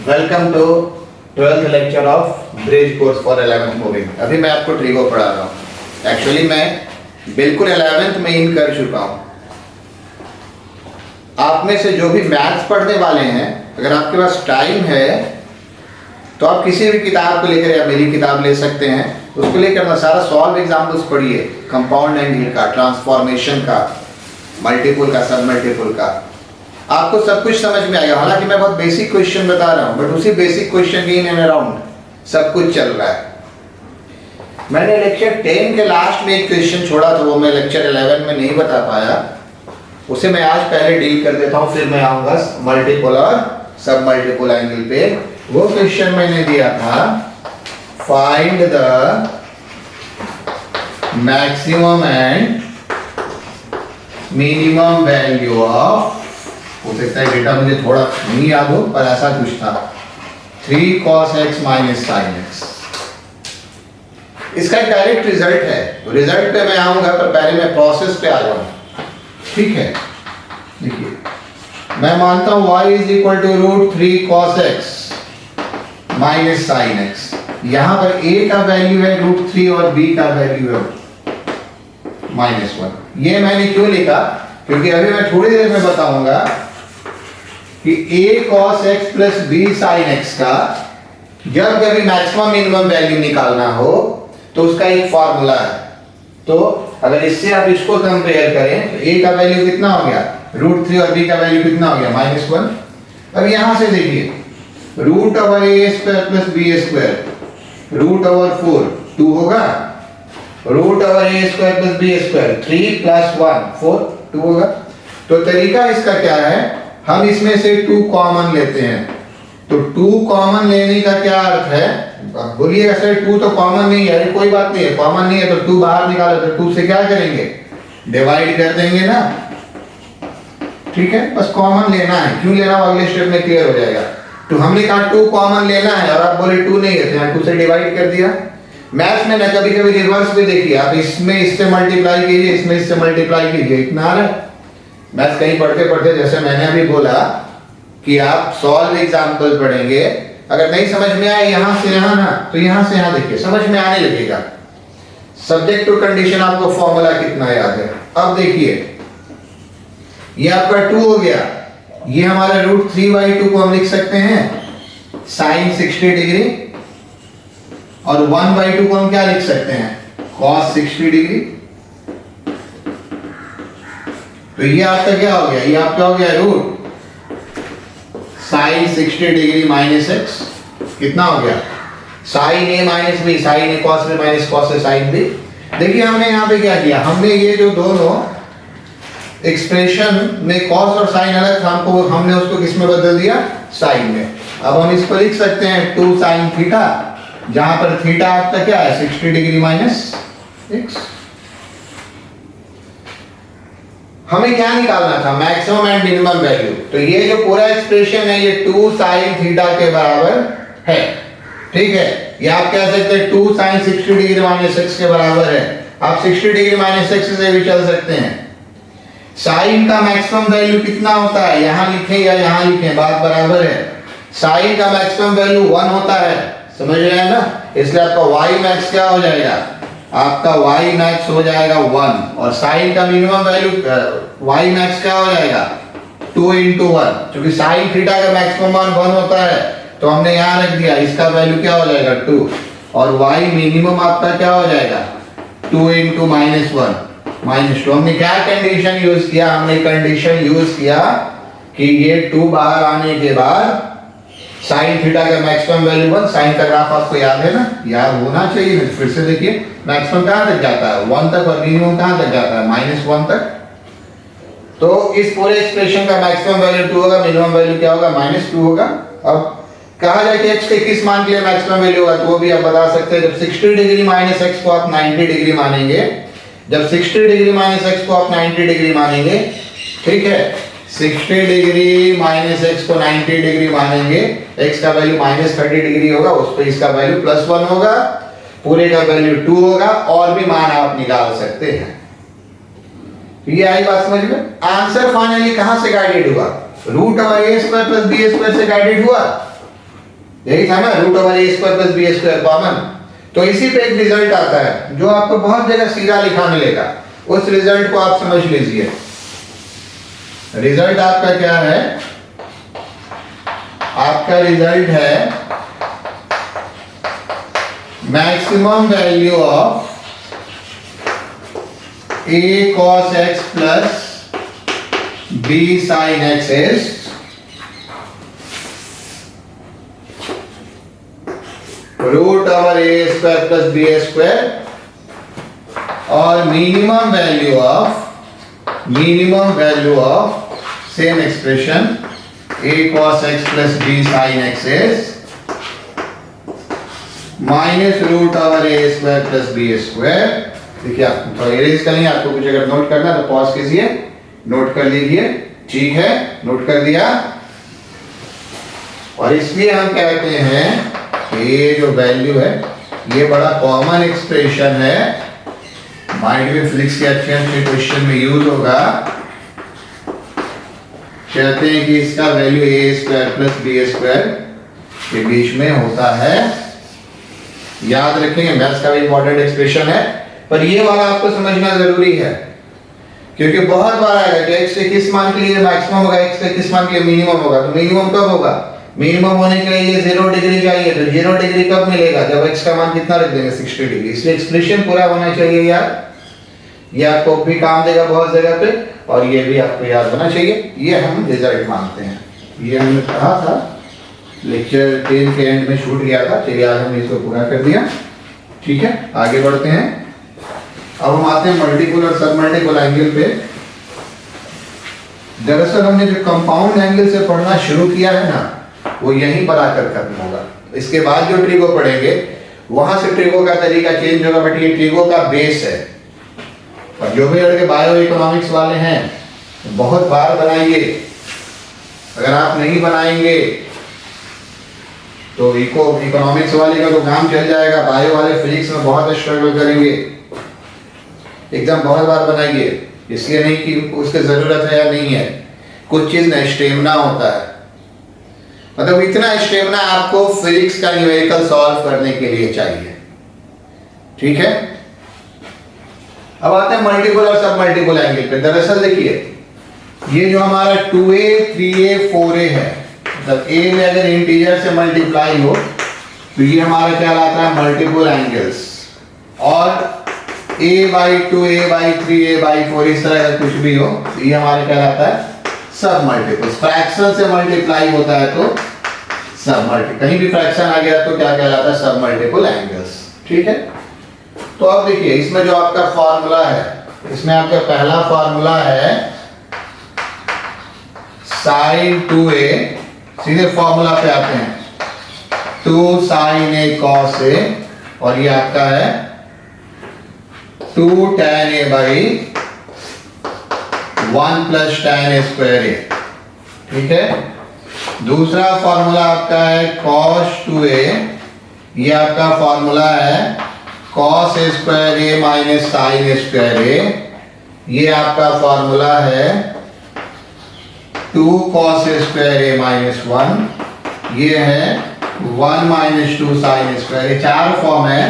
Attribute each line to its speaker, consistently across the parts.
Speaker 1: Welcome to 12th lecture of bridge course for 11th moving. अभी मैं आपको trigo पढ़ा रहा हूँ। एक्चुअली मैं बिल्कुल 11th में इन कर चुका हूँ। आप में से जो भी मैथ्स पढ़ने वाले हैं, अगर आपके पास टाइम है तो आप किसी भी किताब को लेकर या मेरी किताब ले सकते हैं। उसको लेकर ना सारा सॉल्व एग्जाम्पल्स पढ़िए, कंपाउंड एंगल का, ट्रांसफॉर्मेशन का, मल्टीपल का, सब मल्टीपल का, आपको सब कुछ समझ में आएगा। हालांकि मैं बहुत बेसिक क्वेश्चन बता रहा हूं, बट उसी बेसिक क्वेश्चन के इन एंड अराउंड सब कुछ चल रहा है। मैंने लेक्चर 10 के लास्ट में एक क्वेश्चन छोड़ा था, वो मैं लेक्चर 11 में नहीं बता पाया। उसे मैं आज पहले डील कर देता हूं, फिर मैं आऊंगा मल्टीपल और सब मल्टीपल एंगल पे। वो क्वेश्चन मैंने दिया था, find the maximum and minimum value of, हो सकता है डेटा मुझे थोड़ा नहीं याद हो पर ऐसा कुछ था, 3 cos x minus sin x। इसका डायरेक्ट रिजल्ट है, रिजल्ट पे मैं आऊंगा पर पहले मैं प्रोसेस पे आ जाऊं। ठीक है, देखिए मैं मानता हूं y is equal to √3 cos x minus sin x। यहां पर a का वैल्यू है √3 और b का वैल्यू है -1। ये मैंने क्यों लिखा, क्योंकि अभी मैं थोड़ी देर में बताऊंगा कि a cos x plus b sin x का जब कभी मैक्सिमम मिनिमम वैल्यू निकालना हो तो उसका एक फॉर्मूला है। तो अगर इससे आप इसको कंपेयर करें तो a का वैल्यू कितना हो गया √3 और b का वैल्यू कितना हो गया -1। अब यहां से देखिए √a² प्लस b² √4 2 होगा, √a² प्लस b² 3 + 1 4 2 होगा। तो तरीका इसका क्या है, हम इसमें से 2 कॉमन लेते हैं। तो 2 कॉमन लेने का क्या अर्थ है, बोलिएगा सर 2 तो कॉमन नहीं है। अरे कोई बात नहीं है, कॉमन नहीं है तो 2 बाहर निकालो, तो 2 से क्या करेंगे, डिवाइड कर देंगे ना। ठीक है, बस कॉमन लेना है। क्यों लेना हो अगले स्टेप में क्लियर हो जाएगा। तो हमने कहा 2 कॉमन लेना है और आप बोले 2 नहीं है तो 2 से डिवाइड कर दिया। मैथ्स में ना कभी कभी रिवर्स भी देखिए, आप इसमें इससे मल्टीप्लाई कीजिए, इसमें इससे मल्टीप्लाई कीजिए, इतना आ रहा है। मैथ्स कहीं पढ़ते पढ़ते, जैसे मैंने अभी बोला कि आप सॉल्व एग्जांपल पढ़ेंगे, अगर नहीं समझ में आए यहां से यहां ना तो यहां से यहां देखिए, समझ में आने लगेगा। सब्जेक्ट टू कंडीशन आपको फॉर्मूला कितना याद है। अब देखिए ये आपका 2 हो गया, ये हमारा √3/2 को हम लिख सकते हैं sin 60 डिग्री, और 1/2 को हम क्या लिख सकते हैं cos 60 डिग्री। तो ये आपका क्या हो गया, ये आपका हो गया sin 60 डिग्री माइनस x। कितना हो गया sin a minus b, sin a cos b minus cos a sin b। देखिए हमने यहाँ पे क्या किया, हमने ये जो दोनों एक्सप्रेशन में cos और sin अलग था, हमने उसको किस में बदल दिया, sin में। अब हम इसको लिख सकते हैं 2 sin थीटा, जहां पर थीटा आपका क्या है 60 डिग्री माइनस x। हमें क्या निकालना था, मैक्सिमम एंड मिनिमम वैल्यू। तो ये जो पूरा एक्सप्रेशन है ये 2 sin थीटा के बराबर है। ठीक है, ये आप कह सकते हैं 2 sin 60 डिग्री माइनस x के बराबर है। आप 60 डिग्री माइनस x से भी चल सकते हैं। sin का मैक्सिमम वैल्यू कितना होता है, यहां लिखें या यहां लिखें, बात बराबर है। sin का मैक्सिमम वैल्यू 1 होता है, समझ रहे हैं ना। इसलिए आपका y मैक्स क्या हो जाएगा, आपका y मैक्स हो जाएगा 1, और sin का मिनिमम वैल्यू y मैक्स क्या हो जाएगा 2 × 1। क्योंकि sin थीटा का मैक्सिमम 1 होता है तो हमने यहां रख दिया, इसका वैल्यू क्या हो जाएगा 2, और y मिनिमम आपका क्या हो जाएगा 2 × -1 -2। हमने क्या कंडीशन यूज किया, हमने कंडीशन यूज किया कि ये 2 बाहर आने के बाद sin थीटा का मैक्सिमम वैल्यू 1। sin का ग्राफ आपको याद है ना, याद होना चाहिए। फिर से देखिए मैक्सिमम कहां तक जाता है 1 तक, और मिनिमम कहां तक जाता है -1 तक। तो इस पूरे एक्सप्रेशन का मैक्सिमम वैल्यू 2 होगा, मिनिमम वैल्यू क्या होगा -2 होगा। अब कहा जाए कि x के किस मान के लिए मैक्सिमम वैल्यू होगा, तो वो भी आप बता सकते हैं। जब 60 डिग्री माइनस x को आप 90 डिग्री मानेंगे, जब 60 डिग्री माइनस x को आप 90 डिग्री मानेंगे, ठीक है, 60 डिग्री माइनस x को 90 डिग्री मानेंगे, x का वैल्यू -30 डिग्री होगा, उस पे इसका वैल्यू +1 होगा, पूरे का वैल्यू 2 होगा, और भी मान आप निकाल सकते हैं। ये आई बात समझ में। आंसर फाइनली कहां से गाइडेड हुआ, √a² + b² से गाइडेड हुआ। यही था ना, root over A square plus B square common. तो इसी पे एक रिजल्ट आता है जो आपको बहुत जगह सीधा लिखा मिलेगा, उस रिजल्ट को आप समझ लीजिए। रिजल्ट आपका क्या है? आपका रिजल्ट है maximum value of a cos x plus b sin x is root over a square plus b square, और minimum value of same expression a cos x plus b sin x is minus root over a square plus b square. देखिए आप थोड़ा erase कर लेंगे, आपको कुछ अगर note करना है तो पॉज कीजिए, नोट कर लीजिए। ठीक है, नोट कर दिया। और इसलिए हम कहते हैं कि ये जो वैल्यू है ये बड़ा कॉमन एक्सप्रेशन है, माइंड में फिजिक्स के अच्छे क्वेश्चन में यूज होगा। कहते हैं कि इसका वैल्यू ए स्क्वायर प्लस बी स्क्वायर के बीच में होता है। याद रखेंगे, मैथ्स का भी इंपॉर्टेंट एक्सप्रेशन है, पर ये वाला आपको समझना जरूरी है, क्योंकि बहुत बार आएगा कि x के किस मान के लिए मैक्सिमम होगा, x के किस मान के लिए मिनिमम होगा। तो मिनिमम कब होगा? मिनिमम होने के लिए 0 डिग्री चाहिए, तो 0 डिग्री कब मिलेगा? जब x का मान कितना रख देंगे? 60 डिग्री। इसलिए एक्सप्रेशन पूरा होना चाहिए यार, ये आपको भी काम देगा बहुत जगह पे, और ये भी आपको याद होना चाहिए। ये हम रिजल्ट मानते हैं, ये हमने कहा था लेक्चर 10 के एंड में छूट गया था। चलिए आज हमने इसको पूरा कर दिया। ठीक है, आगे बढ़ते हैं। अब हम आते हैं मल्टीपल और सब मल्टीपल एंगल पे। दरअसल हमने जो कंपाउंड एंगल से पढ़ना शुरू किया है ना, वो यहीं पर आकर खत्म होगा। इसके बाद जो ट्रिगो पढ़ेंगे वहां से ट्रिगो का तरीका चेंज होगा, बट ये ट्रिगो का बेस है। और जो भी लड़के बायो इकोनॉमिक्स वाले हैं बहुत बार बनाइए, अगर आप नहीं बनाएंगे तो इकोनॉमिक्स वाले का तो काम चल जाएगा, बायो वाले फिजिक्स में बहुत स्ट्रगल करेंगे। एकदम बहुत बार बनाइए, इसलिए नहीं कि उसकी जरूरत है या नहीं है, कुछ चीज ना स्टेमिना होता है, मतलब इतना स्टेमिना आपको फिजिक्स का न्यूमेरिकल सॉल्व करने के लिए चाहिए। ठीक है, अब आते हैं मल्टीपल और सब मल्टीपल एंगल पे। दरअसल देखिए, ये जो हमारा 2a 3a 4a है, मतलब a में अगर इंटीजर से मल्टीप्लाई हो तो ये हमारा क्या लाता है? Multiple angles. और a by 2 a by 3 a by 4 इस तरह का कुछ भी हो तो ये हमारे क्या लाता है? सब मल्टीपल्स। फ्रैक्शन से मल्टीप्लाई होता है तो सब मल्टी, कहीं भी फ्रैक्शन आ गया तो क्या कहलाता है? सब मल्टीपल एंगल्स। ठीक है, तो अब देखिए इसमें जो आपका फॉर्मूला है, इसमें आपका पहला फॉर्मूला है sin 2a, सीधे फॉर्मूला पे आते हैं, 2 sin a cos a, और ये आपका है 2 tan a by 1 plus tan a square a। ठीक है, दूसरा फॉर्मूला आपका है cos 2a, ये आपका फॉर्मूला है cos a square a minus sin a square a, ये आपका फॉर्मूला है 2 cos a square a minus 1, ये है 1 minus 2 sin a square a। चार फॉर्म है,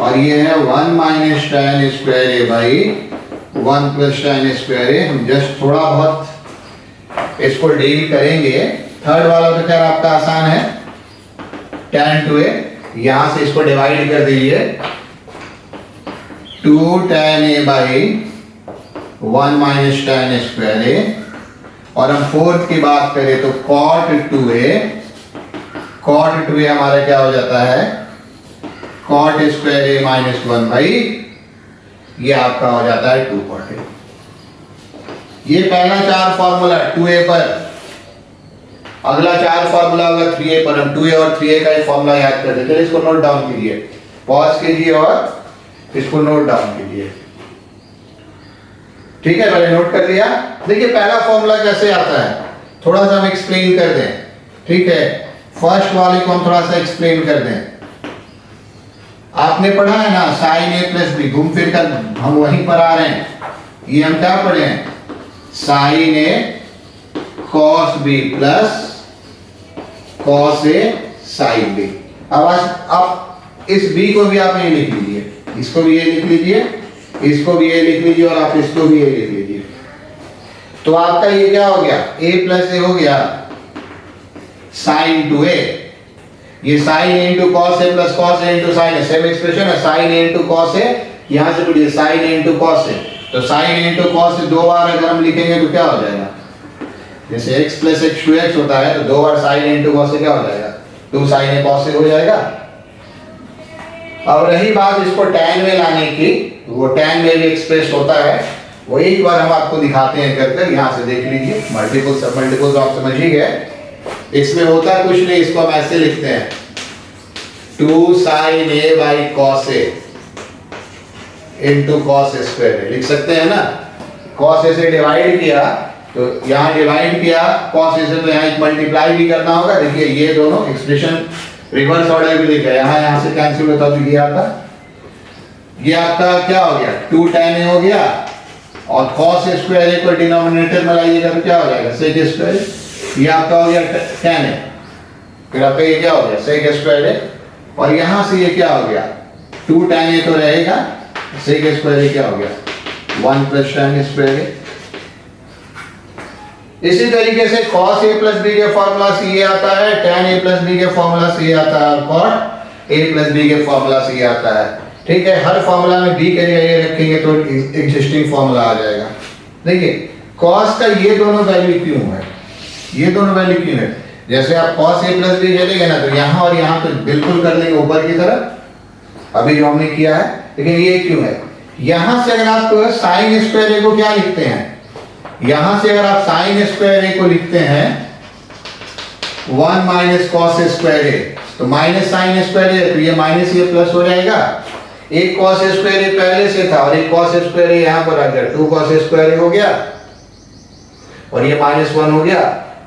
Speaker 1: और ये है 1 minus tan a square a by 1 plus tan a square a। हम जस्ट थोड़ा बहुत इसको डील करेंगे। थर्ड वाला तो खैर आपका आसान है, tan 2a, यहां से इसको डिवाइड कर दीजिए, 2 tan a by 1 minus tan a square a। और हम फोर्थ की बात करें तो cot 2a, cot 2a हमारा क्या हो जाता है? cot square a minus 1 by, ये आपका हो जाता है 2 cot a। ये पहला चार फॉर्मूला 2a पर, अगला चार फॉर्मूला होगा 3a पर। हम 2a और 3a का ही फॉर्मूला याद करते हैं, इसको नोट डाउन कीजिए, पॉज कीजिए और इसको नोट डाउन कीजिए। ठीक है, मैंने नोट कर लिया। देखिए पहला फॉर्मूला कैसे आता है, थोड़ा सा हम एक्सप्लेन कर दें। ठीक है, फर्स्ट वाले को हम थोड़ा सा एक्सप्लेन कर दें। आपने पढ़ा है ना sin a प्लस b, घूम फिर कर हम वहीं पर आ रहे हैं। ये हम क्या पढ़े हैं? sin a cos b plus cos a sine b. अब आप इस बी को भी आप ये लिख लीजिए, इसको भी ये लिख लीजिए, इसको भी ये लिख लीजिए और आप इसको भी ये लिख लीजिए। तो आपका ये क्या हो गया, a प्लस ए हो गया साइन टू ए। ये sign a into cos A plus cos A into sine A, same expression है, साइन ए इंटू कॉस ए, यहां से पढ़िए साइन ए इंटू कॉस ए। तो साइन ए इंटू कॉस ए दो बार अगर हम लिखेंगे तो क्या हो जाएगा, जैसे x plus x two x होता है तो दो बार sine a into cos a क्या हो जाएगा, two sine a cos a हो जाएगा। अब रही बात इसको tan में लाने की, वो tan में भी एक्सप्रेस होता है, वो एक बार हम आपको दिखाते हैं कर यहाँ से देख लीजिए। मल्टीपल सब मल्टीपल तो आप समझ ही गए। इसमें होता है कुछ नहीं, इसको हम ऐसे लिखते हैं 2 sin a by cos a into cos a square लिख सकते हैं ना। cos a से डिवाइड किया तो यहाँ डिवाइड किया, cos a से तो यहाँ एक मल्टीप्लाई भी करना होगा। देखिए ये दोनों एक्सप्रेशन रिवर्स ऑर्डर भी लिखा है, यहाँ से कैंसिल होता तो ये आता, ये आपका क्या हो गया 2 tan a हो गया और cos a स्क्वायर a को डिनोमिनेटर में लाइएगा तो क्या हो जाएगा sec a स्क्वायर, ये आपका हो गया tan a, फिर आपका ये क्या हो गया sec a स्क्वायर a, और यहाँ से ये क्या हो गया 2 tan a तो रहेगा, sec a स्क्वायर a क्या हो गया 1 plus tan a square a। इसी तरीके से cos a प्लस b के फॉर्मूला से ये आता है, tan a प्लस b के फॉर्मूला से ये आता है, cot a प्लस b के फॉर्मूला से ये आता है। ठीक है, हर फॉर्मूला में b के लिए ये रखेंगे तो एग्जिस्टिंग फॉर्मूला आ जाएगा। देखिए cos का ये दोनों वैल्यू क्यों है, ये दोनों वैल्यू क्यों है, जैसे आप cos a प्लस b चलेंगे ना तो यहाँ और यहाँ तो बिल्कुल कर लेंगे ऊपर की तरफ, अभी जो हमने किया है। लेकिन ये क्यों है, यहाँ से अगर आप साइन स्क्वायर a को क्या लिखते हैं, यहां से अगर आप साइन स्क्वायर ए को लिखते हैं 1 माइनस कॉस स्क्वायर ए, तो माइनस साइन स्क्वायर ए तो ये माइनस ये प्लस हो जाएगा। एक कॉस स्क्वायर ए पहले से था और एक कॉस स्क्वायर ए यहां पर आ गया, 2 कॉस स्क्वायर ए हो गया और ये -1 हो गया।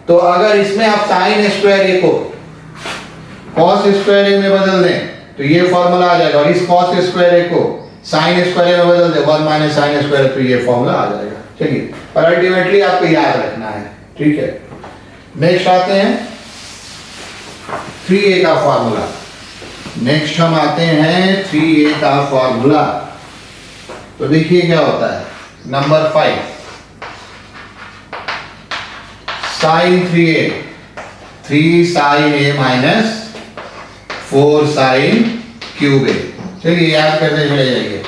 Speaker 1: तो अगर इसमें आप साइन स्क्वायर ए को कॉस स्क्वायर ए में बदल दें तो ये फॉर्मूला आ जाएगा, और इस कॉस स्क्वायर ए को साइन स्क्वायर ए में बदल दें 1 माइनस साइन स्क्वायर तो ये फॉर्मूला आ जाएगा। चलिए, पर अल्टीमेटली आपको याद रखना है। ठीक है, नेक्स्ट आते हैं 3a का फॉर्मूला। नेक्स्ट हम आते हैं 3a का फॉर्मूला। तो देखिए क्या होता है, number 5 sine 3a 3 sine a minus 4 sine cube a। चलिए याद करते चले जाइए।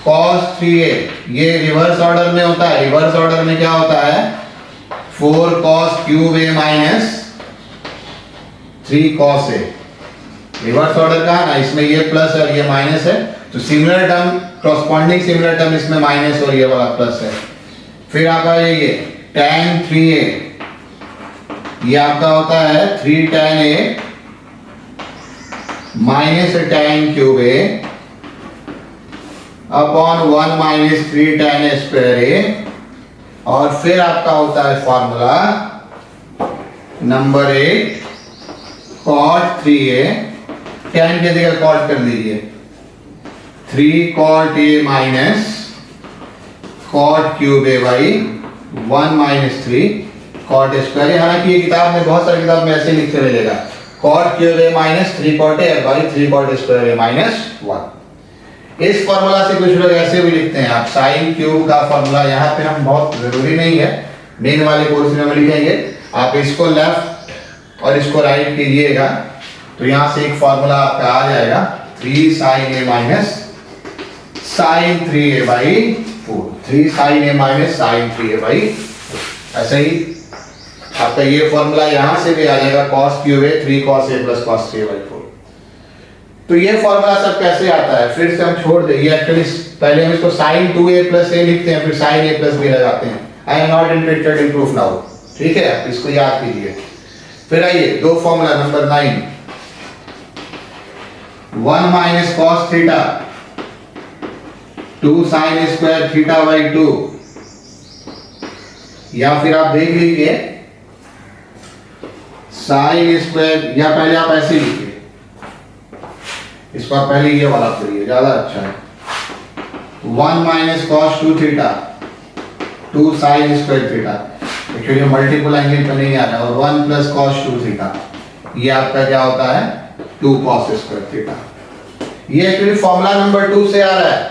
Speaker 1: cos 3a ये रिवर्स ऑर्डर में होता है, रिवर्स ऑर्डर में क्या होता है 4 cos cube a minus 3 cos a। Reverse order का है ना, इसमें ये प्लस और ये माइनस है, तो similar term corresponding similar term इसमें माइनस और ये वाला प्लस है। फिर आपका ये tan 3a ये आपका होता है 3 tan a minus tan cube a upon 1 minus 3 tan a square a, और फिर आपका होता है formula number 8 cot 3a, tan के जगह cot कर दीजिए 3 cot a minus cot cube a by 1 minus 3 cot square. हालांकि ये किताब में बहुत सारी किताब में ऐसे लिखते रहेगा cot cube a minus 3 cot a by 3 cot square a minus 1। इस फॉर्मूला से कुछ लोग ऐसे भी लिखते हैं, आप साइन क्यूब का फॉर्मूला, यहाँ पे हम बहुत जरूरी नहीं है, मेन वाले पोर्शन में लिखेंगे। आप इसको लेफ्ट और इसको राइट कीजिएगा तो यहाँ से एक फॉर्मूला आपका आ जाएगा 3 sine a minus sine 3a by 4, 3 sine a minus sine 3a by 4। ऐसा ही आपका ये फॉर्मूला यहाँ से भी आ जाएगा cos cube a 3 cos a plus cos 3a by 4। तो ये फॉर्मूला सब कैसे आता है, फिर से हम छोड़ दें, ये एक्चुअली पहले हम इसको sin 2a प्लस a लिखते हैं, फिर sin a प्लस b लगाते हैं। I am not interested in proof now. ठीक है, आप इसको याद कीजिए। फिर आइए दो formula number 9 1 minus cos theta 2 sin square theta by 2, या फिर आप देख लीजिए sin स्क्वायर, या पहले आप ऐसे लिखिए, इसको आप पहले ये वाला करिए, ज्यादा अच्छा है। 1 minus cos 2 theta 2 sin square theta, actually multiple angle पे नहीं आ रहा है, और 1 प्लस cos 2 थीटा ये आपका क्या होता है 2 cos स्क्वायर थीटा। ये एक्चुअली फॉर्मूला नंबर 2 से आ रहा है।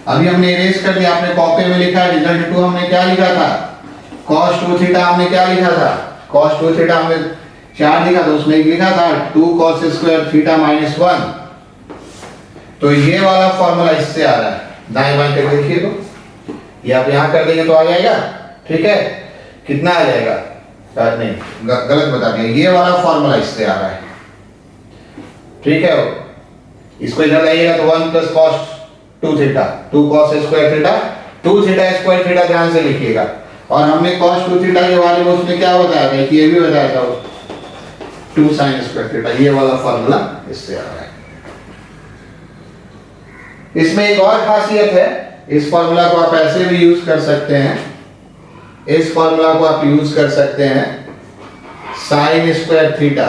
Speaker 1: अभी हमने इरेज कर दिया, आपने कॉपी में लिखा है रिजल्ट 2 हमने क्या लिखा था cos 2 थीटा, हमने क्या लिखा था cos 2 थीटा हमने 4 लिखा था, उसमें लिखा था 2 cos स्क्वायर थीटा माइनस 1। तो ये वाला फॉर्मूला इससे आ रहा है, दाएं बाएं करके देखिए तो ये आप यहां कर देंगे तो आ जाएगा। ठीक है, कितना आ जाएगा नहीं गलत बता दिया, ये वाला फॉर्मूला इससे आ रहा है। ठीक है, इसको इधर लाइएगा तो 1 plus cos 2 theta 2 cos square theta 2 theta square theta ध्यान से लिखिएगा। और हमने cos 2 थीटा के बारे में उसमें क्या बताया था कि ये भी बताया था 2 sin स्क्वायर थीटा, ये वाला फॉर्मूला इससे आ रहा है। इसमें एक और खासियत है, इस फॉर्मूला को आप ऐसे भी यूज कर सकते हैं, इस फॉर्मूला को आप यूज कर सकते हैं sin square theta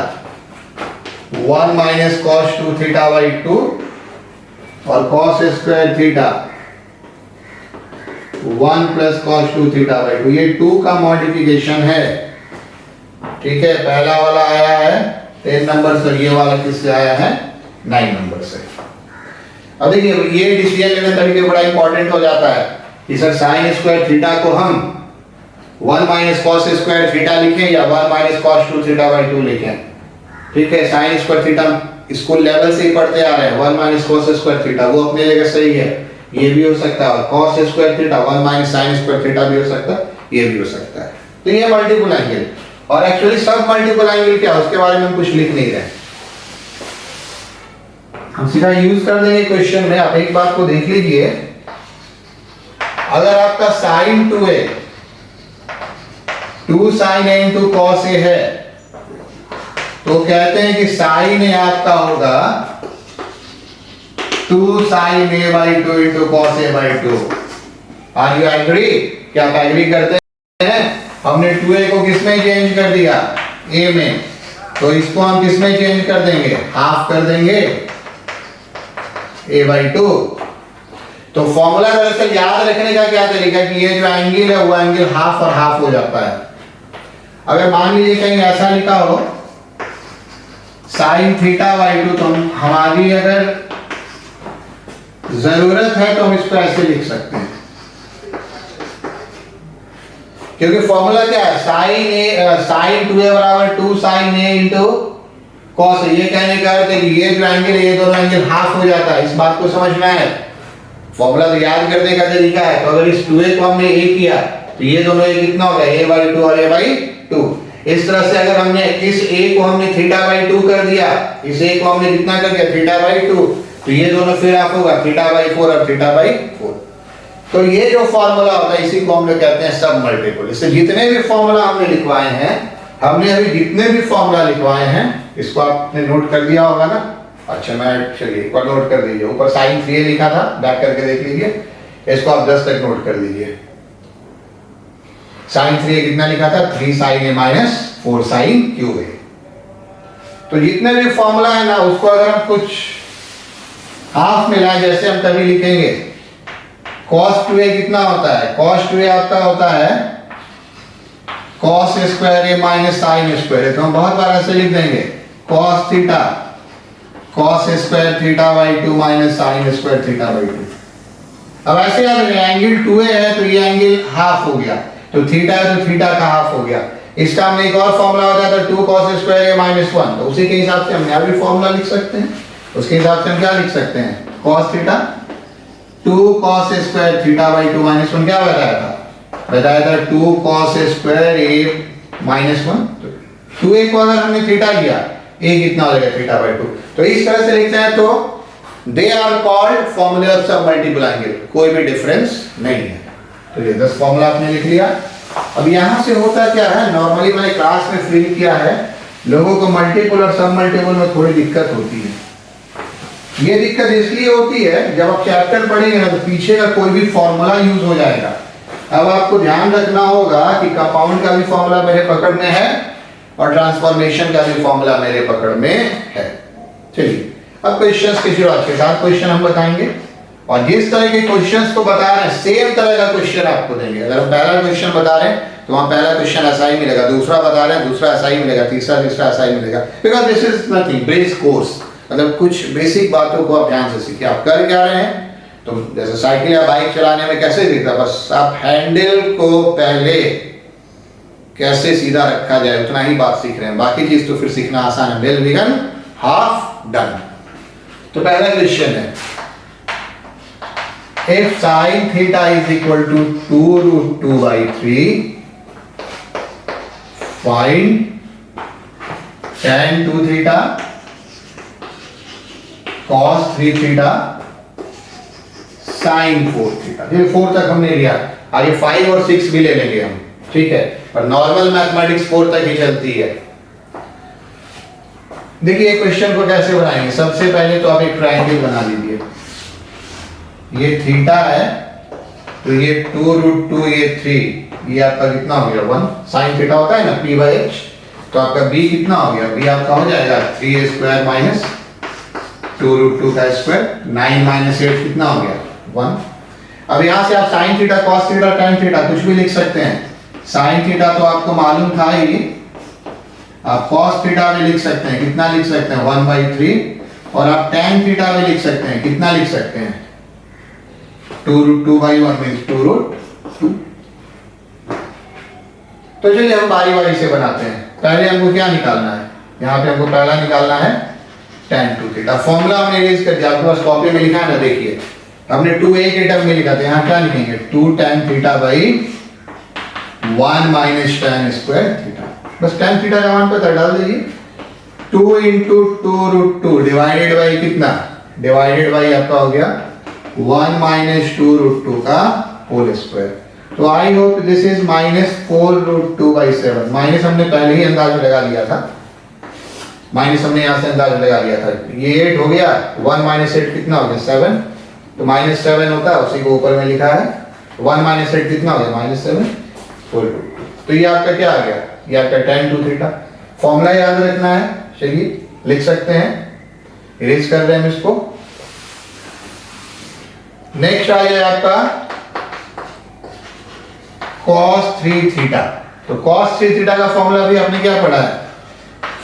Speaker 1: 1 minus cos 2 theta by 2 और cos square theta 1 plus cos 2 theta by 2। ये 2 का मॉडिफिकेशन है। ठीक है, पहला वाला आया है 10 नंबर से, ये वाला किससे आया है 9 नंबर से। अब देखिए ये डिसीजन लेने तरीके बड़ा इंपॉर्टेंट हो जाता है कि सर sin स्क्वायर थीटा को हम 1 माइनस cos स्क्वायर थीटा लिखें या 1 माइनस cos 2 थीटा बाई 2 लिखें। ठीक है, sin square theta school level से ही पढ़ते आ रहे हैं, 1 माइनस cos स्क्वायर थीटा वो अपनी जगह सही है, ये भी हो सकता है। और cos square theta 1 minus sin square theta भी हो सकता है, ये भी हो सकता है। तो ये मल्टीपल एंगल, और एक्चुअली सब मल्टीपल एंगल क्या है उसके बारे में हम कुछ लिख नहीं रहे, हम सीधा यूज कर देंगे क्वेश्चन में। आप एक बात को देख लीजिए, अगर आपका sin 2a 2 sin a into cos a है तो कहते हैं कि sin a आपका होगा 2 sin a by 2 into cos a by 2। Are you agree? क्या आप एग्री करते हैं? हमने 2a को किस में चेंज कर दिया a में, तो इसको हम किस में चेंज कर देंगे हाफ कर देंगे a by 2। तो फॉर्मूला दरअसल याद रखने का क्या तरीका कि ये जो एंगल है वो एंगल हाफ और हाफ हो जाता है। अगर मान लीजिए कहीं ऐसा लिखा हो sin थीटा बाई 2, तो हमारी अगर जरूरत है तो हम इसको ऐसे लिख सकते हैं, क्योंकि फॉर्मूला क्या है sin 2a बराबर 2 sin a into cos a। ये कहने का अर्थ है कि ये जो एंगल है ये दोनों एंगल हाफ हो जाता है, इस बात को समझना है। फॉर्मूला तो याद करने का तरीका है। तो अगर इस 2a को हमने a किया तो ये दोनों a कितना हो गया a by 2 और a by 2। इस तरह से अगर हमने इस a को हमने थीटा बाई 2 कर दिया, इस a को हमने कितना कर दिया थीटा बाई 2, तो ये दोनों फिर आप होगा थीटा बाई 4 और थीटा बाई 4। तो ये जो फॉर्मूला होता है इसी को हम लोग कहते हैं सब मल्टीपल। इससे जितने भी फॉर्मूला हमने लिखवाए हैं, हमने अभी जितने भी फॉर्मूला लिखवाए हैं, इसको आपने नोट कर दिया होगा ना। अच्छा मैं चलिए एक बार नोट कर दीजिए, ऊपर sin 3a लिखा था, बैक करके देख लीजिए, इसको आप 10 तक नोट कर दीजिए। sin 3a कितना लिखा था 3 sin a minus 4 sin cube a। तो जितने भी फॉर्मूला है ना उसको अगर हम कुछ हाफ मिलाएं, जैसे हम कभी लिखेंगे cos 2a कितना होता है, cos 2a आपका होता है cos square a minus sin square a। तो हम बहुत बार ऐसे लिख देंगे cos theta cos square theta by 2 minus sin square theta by 2। अब ऐसे याद रखें एंगल 2a है तो ये एंगल हाफ हो गया, तो थीटा है तो थीटा का हाफ हो गया। इसका हमने एक और फॉर्मूला होता था 2 cos स्क्वायर a माइनस 1, तो उसी के हिसाब से हम यहाँ भी फॉर्मूला लिख सकते हैं। उसके हिसाब से हम क्या लिख सकते हैं cos theta 2 cos square theta by 2 minus 1 क्या बताया था 2 cos स्क्वायर a माइनस 1। तो 2a को अगर हमने थीटा लिया a कितना हो जाएगा थीटा बाई 2। तो इस तरह से लिखते हैं, तो they are called formula of sub multiple angle, कोई भी डिफरेंस नहीं है। तो ये 10 फॉर्मूला आपने लिख लिया। अब यहां से होता क्या है, नॉर्मली मैंने क्लास में फील किया है लोगों को मल्टीपल और सब मल्टीपल में थोड़ी दिक्कत होती है। ये दिक्कत इसलिए होती है जब आप चैप्टर पढ़ेंगे ना तो पीछे का कोई भी फॉर्मूला यूज हो जाएगा। अब आपको ध्यान रखना होगा कि कंपाउंड का भी फॉर्मूला मेरे पकड़ में है और ट्रांसफॉर्मेशन का भी फॉर्मूला मेरे पकड़ में है। चलिए अब क्वेश्चंस की शुरुआत के साथ क्वेश्चन हम बताएंगे। और जिस तरह के क्वेश्चंस को बता रहे हैं सेम तरह का क्वेश्चन आपको देंगे। अगर हम पहला क्वेश्चन बता रहे हैं तो वहां पहला क्वेश्चन ऐसा ही मिलेगा, दूसरा बता रहे हैं दूसरा ऐसा ही मिलेगा, तीसरा ऐसा ही मिलेगा। Because this is nothing base course, मतलब कुछ बेसिक बातों को आप ध्यान से सीखिए। आप कर क्या रहे हैं, तो जैसे साइकिल या बाइक चलाने में कैसे दिखता, बस आप हैंडल को पहले कैसे सीधा रखा जाए उतना ही बात सीख रहे हैं, बाकी चीज तो फिर सीखना आसान है। Well begin half done. तो पहला क्वेश्चन है, if sin theta is equal to 2 root 2 by 3, find tan 2 theta, cos 3 theta, sin 4 theta। ये 4 तक हमने लिया, आगे 5 और 6 भी ले लेंगे हम, ठीक है। पर नॉर्मल मैथमेटिक्स 4 तक ही चलती है। देखिए क्वेश्चन को कैसे बनाएंगे। सबसे पहले तो आप एक ट्रायंगल बना लीजिए। ये थीटा है तो ये 2 रूट 2 ये 3, ये आपका कितना हो गया 1। साइन थीटा होता है ना p बाई h, तो आपका b कितना हो गया, b आपका हो जाएगा 3a स्क्वायर माइनस 2 रूट 2 का स्क्वायर, 9 माइनस 8 कितना हो गया 1। अब यहाँ से आप sine theta cos theta tan theta कुछ भी लिख सकते हैं। साइन थीटा तो आपको मालूम था ही, आप कॉस थीटा भी लिख सकते हैं, कितना लिख सकते हैं 1/3, और आप tan थीटा भी लिख सकते हैं, कितना लिख सकते हैं 2 रूट 2 बाई 1 मीन्स 2 रूट 2। तो चलिए हम बारी बारी से बनाते हैं। पहले हमको क्या निकालना है, यहाँ पे हमको पहला निकालना है tan 2 थीटा। फॉर्मूला हमने यूज कर दिया, आपके पास कॉपी में लिखा है ना, देखिए हमने 2a के टर्म में लिखा था, यहाँ क्या लिखेंगे 2 tan theta by 1 minus tan square theta. बस tan थीटा का मान पता डाल दीजिए, 2 इंटू 2 रूट 2 डिवाइडेड बाई कितना, डिवाइडेड बाई आपका हो गया 1 माइनस 2 रूट 2 का होल स्क्वायर। तो I hope this is minus 4 root 2 by 7। Minus हमने पहले ही अंदाज लगा लिया था, माइनस हमने यहाँ से अंदाज लगा लिया था। ये 8 हो गया, 1 माइनस 8 कितना हो गया 7, तो माइनस 7 होता है, उसी को ऊपर में लिखा है। 1 माइनस 8 कितना हो गया माइनस 7 4 रूट 2। तो ये आपका क्या आ गया, ये आपका tan 2 थीटा। फॉर्मूला याद रखना है, चलिए लिख सकते हैं, इरेज कर रहे हैं हम इसको। नेक्स्ट आ गया आपका cos 3 थीटा। तो cos 3 थीटा का फॉर्मूला भी आपने क्या पढ़ा है,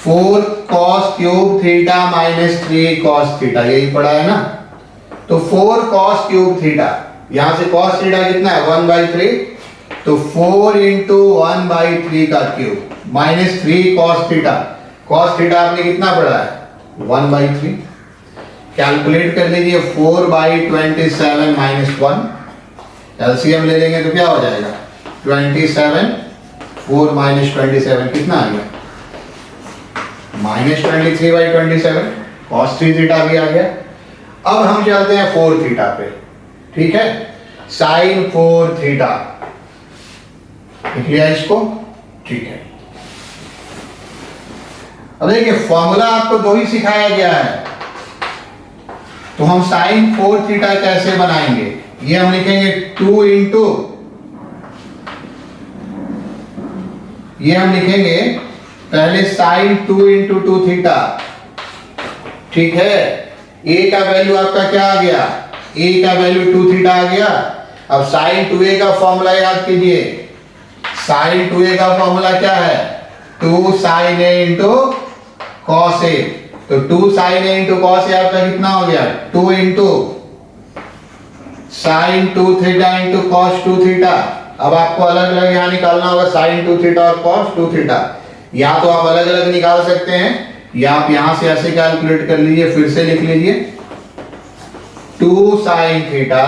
Speaker 1: 4 cos cube theta minus 3 cos theta, यही पढ़ा है ना। तो 4 cos क्यूब थीटा, यहां से cos थीटा कितना है 1/3, तो 4 इंटू 1/3 का cube minus 3 cos theta. cos theta आपने कितना पढ़ा है 1/3। कैलकुलेट कर लीजिए 4/27 माइनस 1, एलसीएम ले लेंगे तो क्या हो जाएगा 27, 4 माइनस 27 कितना आ गया माइनस 23/27। cos 3 थीटा भी आ गया। अब हम चलते हैं 4 थीटा पे, ठीक है। sin 4 थीटा लिख लिया इसको, ठीक है। अब देखिए फॉर्मूला आपको दो ही सिखाया गया है, तो हम sin 4 थीटा कैसे बनाएंगे, ये हम लिखेंगे 2 इंटू, ये हम लिखेंगे पहले sin 2 इंटू 2 थीटा, ठीक है। a का वैल्यू आपका क्या आ गया, a का वैल्यू 2 थीटा आ गया। अब sin 2a का फॉर्मूला याद कीजिए, sin 2a का फॉर्मूला क्या है 2 sin a into cos a। तो 2 sin a into cos a आपका कितना हो गया 2 into sin 2 theta into cos 2 theta. अब आपको अलग अलग यहाँ निकालना होगा sin 2 थीटा और cos 2 थीटा। या तो आप अलग अलग निकाल सकते हैं, या आप यहां से ऐसे कैलकुलेट कर लीजिए, फिर से लिख लीजिए 2 sin थीटा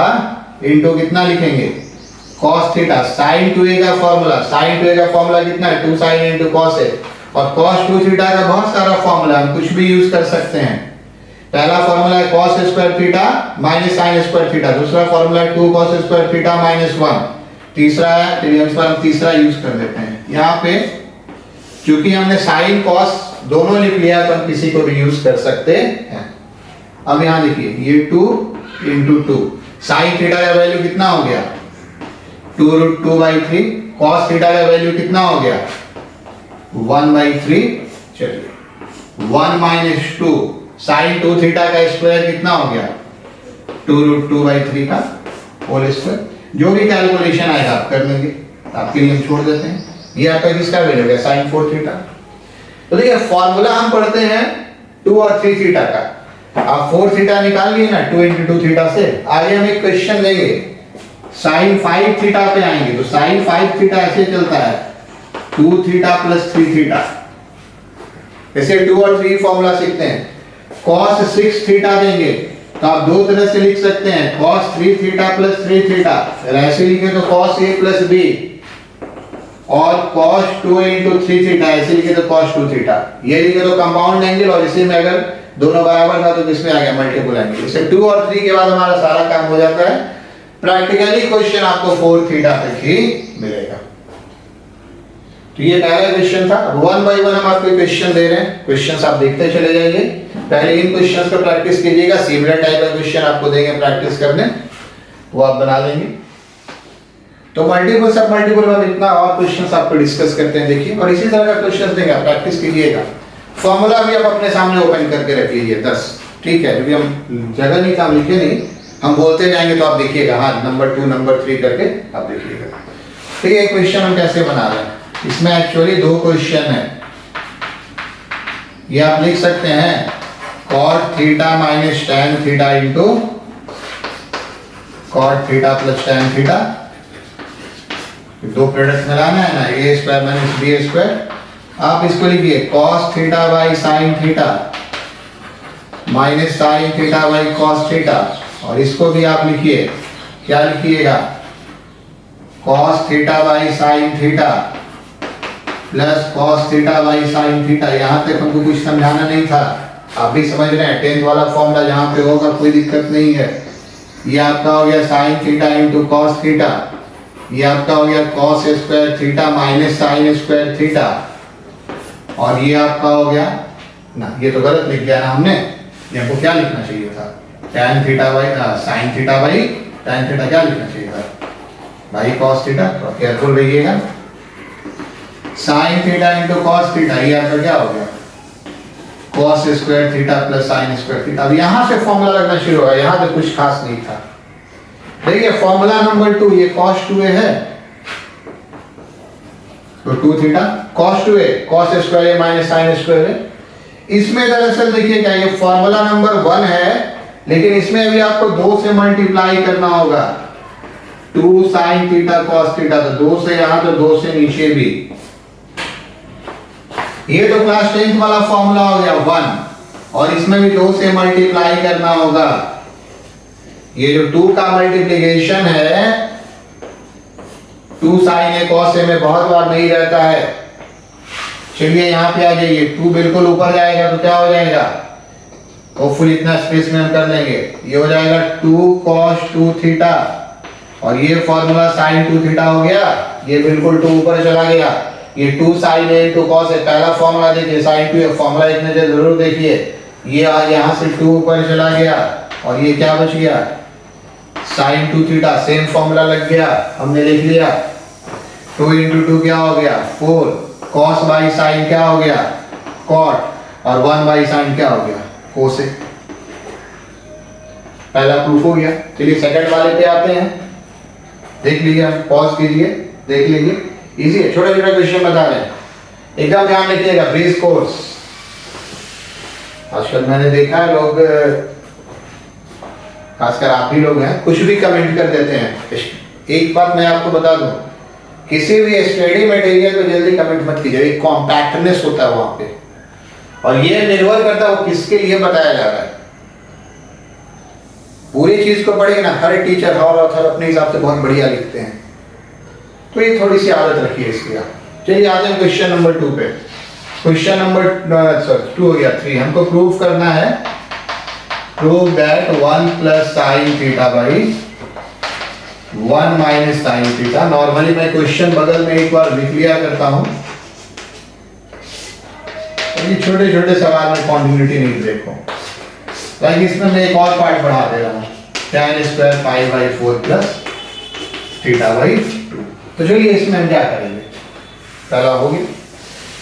Speaker 1: इंटू कितना लिखेंगे cos थीटा। sin 2a का फॉर्मूला कितना है 2 sin इंटू cos a, और cos 2 थीटा का बहुत सारा फॉर्मूला, हम कुछ भी यूज कर सकते हैं। पहला फॉर्मूला है cos square theta minus sin square theta, दूसरा फॉर्मूला है 2 cos स्क्वायर थीटा माइनस 1, तीसरा है, चलिए इस पर हम तीसरा यूज कर लेते हैं। यहाँ पे क्योंकि हमने sin cos दोनों लिख लिया तो हम किसी को भी यूज कर सकते हैं। अब यहाँ देखिए ये 2 इंटू 2, sin थीटा का वैल्यू कितना हो गया 2 रूट 2/3, cos थीटा का वैल्यू कितना हो गया 1/3। चलिए 1 माइनस 2 sin 2 थीटा का स्क्वायर कितना हो गया 2√2/3 का होल स्क्वायर। जो भी कैलकुलेशन आएगा आप कर लेंगे, आपके लिए हम छोड़ देते हैं। ये आपका किसका वैल्यू है, sin 4 थीटा। तो देखिए फॉर्मूला हम पढ़ते हैं 2 और 3 थीटा का। आप 4 थीटा निकाल लिए ना 2 × 2 थीटा से। आगे हम एक क्वेश्चन देंगे sin 5 थीटा पे आएंगे। तो sin 5 थीटा ऐसे चलता है 2 थीटा + 3 थीटा। ऐसे 2 और 3 फॉर्मूला सीखते हैं। cos 6 थीटा देंगे तो आप दो तरह से लिख सकते हैं, cos 3 थीटा + 3 थीटा। ऐसे लिखे तो cos a + b, और cos 2 × 3 थीटा ऐसे लिखे तो cos 2 थीटा। ये लिखे तो कंपाउंड एंगल, और इसी में अगर दोनों बराबर था तो किसमें आ गया, मल्टीपल एंगल। इससे 2 और 3 के बाद हमारा सारा काम हो जाता है। प्रैक्टिकली क्वेश्चन आपको 4 थीटा तक ही मिलेगा। तो ये पहला क्वेश्चन था। अब 1 बाय 1 हम आपको क्वेश्चन दे रहे हैं, क्वेश्चंस आप देखते चले जाइए। पहले इन क्वेश्चंस को प्रैक्टिस कीजिएगा, सिमिलर टाइप का क्वेश्चन आपको देंगे प्रैक्टिस करने, वो आप बना लेंगे। तो मल्टीपल सब मल्टीपल में इतना और क्वेश्चंस आपको डिस्कस करते हैं, देखिए। और इसी तरह का क्वेश्चन देंगे, आप प्रैक्टिस कीजिएगा। फॉर्मूला भी आप अपने सामने ओपन करके रख लीजिए 10, ठीक है। क्योंकि हम जगह नहीं काम लिखे नहीं, हम बोलते जाएंगे तो आप देखिएगा, हाँ नंबर 2 नंबर 3 करके आप देखिएगा। ठीक है, क्वेश्चन हम कैसे बना रहे हैं, इसमें एक्चुअली 2 क्वेश्चन है। ये आप लिख सकते हैं cot theta - tan theta into cot theta + tan theta. दो प्रोडक्ट मिलाना है ना, a² - b²। आप इसको लिखिए cos theta by sin theta - sin theta by cos theta. और इसको भी आप लिखिए, क्या लिखिएगा, cos theta by sin theta plus cos theta by sin theta. यहां तक हमको कुछ समझाना नहीं था, आप भी समझ रहे हैं। 10th वाला फॉर्मूला जहां पे होगा कोई दिक्कत नहीं है। ये आपका हो गया sin theta into cos theta, ये आपका हो गया cos square theta minus sin square theta, और ये आपका हो गया ना, ये तो गलत लिख दिया ना हमने, ये हमको क्या लिखना चाहिए था, tan theta by sin theta by tan theta, क्या लिखना चाहिए था भाई cos थीटा। तो केयरफुल रहिएगा, sin theta into cos theta, ये आपका क्या हो गया cos square theta plus sin square theta. अब यहां से फॉर्मूला लगना शुरू होगा, यहां तक कुछ खास नहीं था। देखिए फॉर्मूला नंबर 2, ये cos 2a है तो 2 theta, cos 2a cos square minus sin square है। इसमें दरअसल देखिए क्या, ये फॉर्मूला नंबर 1 है, लेकिन इसमें भी आपको 2 से मल्टीप्लाई करना होगा। 2 sin थीटा cos थीटा, तो 2 से यहां तो 2 से नीचे भी। ये तो क्लास 10th वाला फॉर्मूला हो गया 1, और इसमें भी 2 से मल्टीप्लाई करना होगा। ये जो 2 का मल्टीप्लिकेशन है, 2 sin a cos a में बहुत बार नहीं रहता है। चलिए यहाँ पे आ जाइए, 2 बिल्कुल ऊपर जाएगा तो क्या हो जाएगा, होपफुल इतना स्पेस में हम कर लेंगे, ये हो जाएगा 2 cos 2 थीटा, और ये फॉर्मूला sin 2 थीटा हो गया। ये बिल्कुल 2 ऊपर चला गया, ये 2 sin a into cos a, पहला फॉर्मूला देखिए sin 2 फॉर्मूला एक नजर जरूर देखिए। ये आज यहाँ से 2 ऊपर चला गया, और ये क्या बच गया sin 2 थीटा, सेम फॉर्मूला लग गया, हमने लिख लिया। 2 × 2 क्या हो गया 4, cos बाई sin क्या हो गया cot, और 1 बाई sin क्या हो गया cos a। पहला प्रूफ हो गया। चलिए सेकंड वाले पे आते हैं, देख लीजिए, पॉज कीजिए, देख लीजिए। इजी है, छोटा छोटा क्वेश्चन बता रहे हैं, एकदम ध्यान रखिएगा। बेस कोर्स आजकल मैंने देखा है लोग, खासकर आप ही लोग हैं, कुछ भी कमेंट कर देते हैं। एक बात मैं आपको बता दूं, किसी भी स्टडी मटेरियल को जल्दी कमेंट मत कीजिए, एक कॉम्पैक्टनेस होता है वहां पे, और ये निर्भर करता है वो किसके लिए बताया जा रहा है। पूरी चीज को पढ़िए ना, हर टीचर हर ऑथर अपने हिसाब से बहुत बढ़िया लिखते हैं, तो ये थोड़ी सी आदत रखिए इसकी आप। चलिए आते हैं क्वेश्चन नंबर 2 पे। क्वेश्चन नंबर 2 हो गया 3। हमको प्रूव करना है, prove that 1 + sin theta by 1 - sin theta. Normally मैं क्वेश्चन बगल में एक बार लिख लिया करता हूं, ये छोटे छोटे सवाल में कॉन्टिन्यूटी नहीं देखो, लाइक इसमें मैं एक और पार्ट बढ़ा दे रहा हूं, tan square π/4 plus theta by 2। तो चलिए इसमें हम क्या करेंगे, पहला हो गया।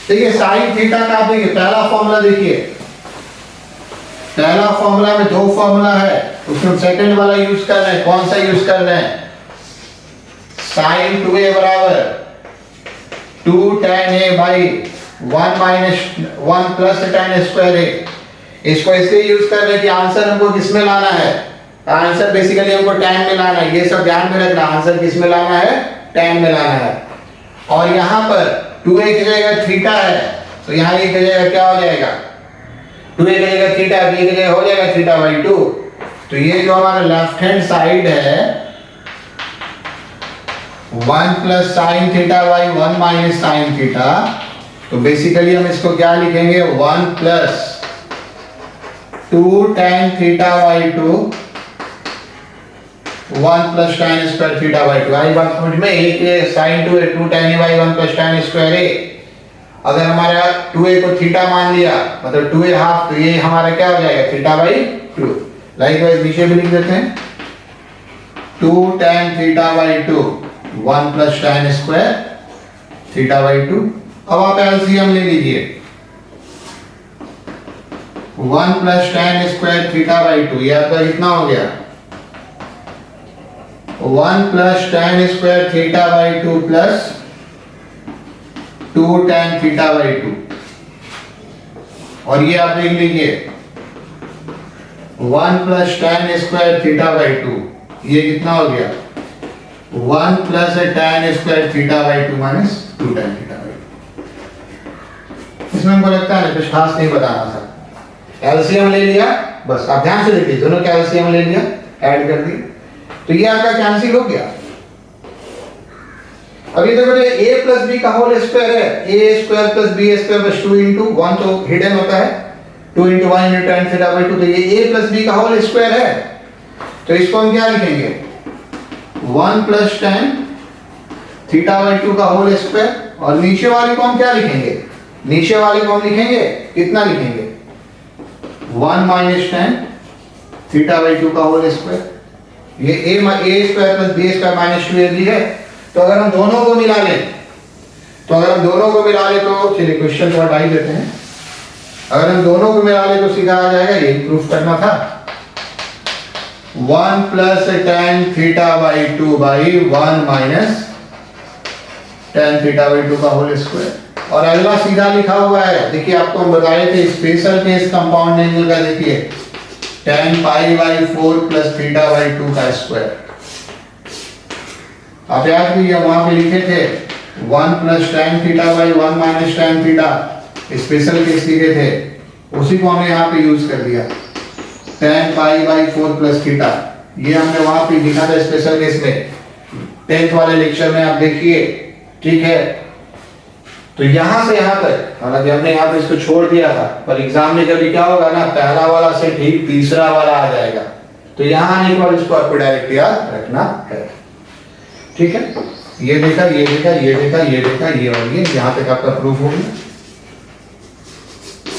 Speaker 1: देखिए sin थीटा का, देखिए पहला फॉर्मूला देखिए, पहला फॉर्मूला में दो फॉर्मूला है, उसमें सेकंड वाला यूज कर रहे हैं। कौन सा यूज कर रहे हैं? sin 2a बराबर 2 tan a by 1 minus 1 plus tan square a। इसको इसलिए यूज कर रहे हैं कि आंसर हमको किस में लाना है? आंसर बेसिकली हमको tan में लाना है। ये सब ध्यान में रखना, आंसर किस में लाना है? tan में लाना है। और यहाँ पर 2a की जगह थीटा है, तो यहाँ ये की जगह क्या हो जाएगा? 2a की जगह थीटा, b की जगह हो जाएगा थीटा बाई 2। तो ये जो हमारा लेफ्ट हैंड साइड है 1 plus sine theta by 1 minus sine theta, तो बेसिकली हम इसको क्या लिखेंगे? 1 plus 2 tan theta by 2 1 plus tan square theta by 2। आई बात समझ में? एक ये sin 2 है 2 tan a by 1 plus tan square a। अगर हमारा 2a को थीटा मान लिया, मतलब 2a हाफ, तो ये हमारा क्या हो जाएगा? Theta by 2। लाइकवाइज नीचे भी लिख देते हैं 2 tan theta by 2 1 plus tan square theta by 2। अब आप एलसीएम ले लीजिए, 1 plus tan square theta by 2, ये आपका कितना हो गया? 1 plus tan square theta by 2 plus 2 tan theta by 2। और ये आप लिख लीजिए 1 plus tan square theta by 2, ये कितना हो गया? 1 plus tan square theta by 2 minus 2 tan theta by 2। इसमें हमको लगता है कुछ खास नहीं बताना था। एलसीएम ले लिया, बस आप ध्यान से देखिए, दोनों का एलसीएम ले लिया, ऐड कर दी, तो ये आपका कैंसिल हो गया। अभी देखो जो a प्लस बी का होल स्क्वायर है, a square plus b square plus 2 into 1 तो हिडन होता है, 2 into 1 into tan theta by 2, तो ये a प्लस b का होल स्क्वायर है। तो इसको हम क्या लिखेंगे? 1 प्लस tan थीटा बाई 2 का होल स्क्वायर। और नीचे वाले को हम क्या लिखेंगे? नीचे वाले को हम लिखेंगे कितना लिखेंगे? 1 माइनस tan थीटा बाई 2 का होल स्क्वायर। ये a square plus b square minus 2ab है। तो अगर हम दोनों को मिला लें, तो चलिए क्वेश्चन को हटा ही देते हैं। अगर हम दोनों को मिला लें तो सीधा आ जाएगा, ये प्रूफ करना था। 1 plus tan theta by 2 by 1 minus tan theta by 2 का होल स्क्वायर। और अगला सीधा लिखा हुआ है, देखिए आपको हम बताए थे स्पेशल केस कंपाउंड एंगल का, देखिए tan pi by 4 plus theta by 2 का स्क्वायर। आप याद कीजिए वहां पे लिखे थे 1 plus tan theta by 1 minus tan theta, special case लिखे थे, उसी को हमने यहाँ पे यूज कर दिया। tan pi by 4 plus theta, ये हमने वहां पे लिखा था स्पेशल केस में, 10th वाले लेक्चर में आप देखिए, ठीक है। तो यहां से यहां तक, हालांकि हमने यहाँ पे इसको छोड़ दिया था, पर एग्जाम में जब क्या होगा ना, पहला वाला से ठीक तीसरा वाला आ जाएगा, तो यहाँ आने के बाद इसको आपको डायरेक्ट याद रखना है, ठीक है। ये देखा, ये देखा, ये देखा, ये देखा, ये और ये, यहाँ तक आपका प्रूफ हो गया।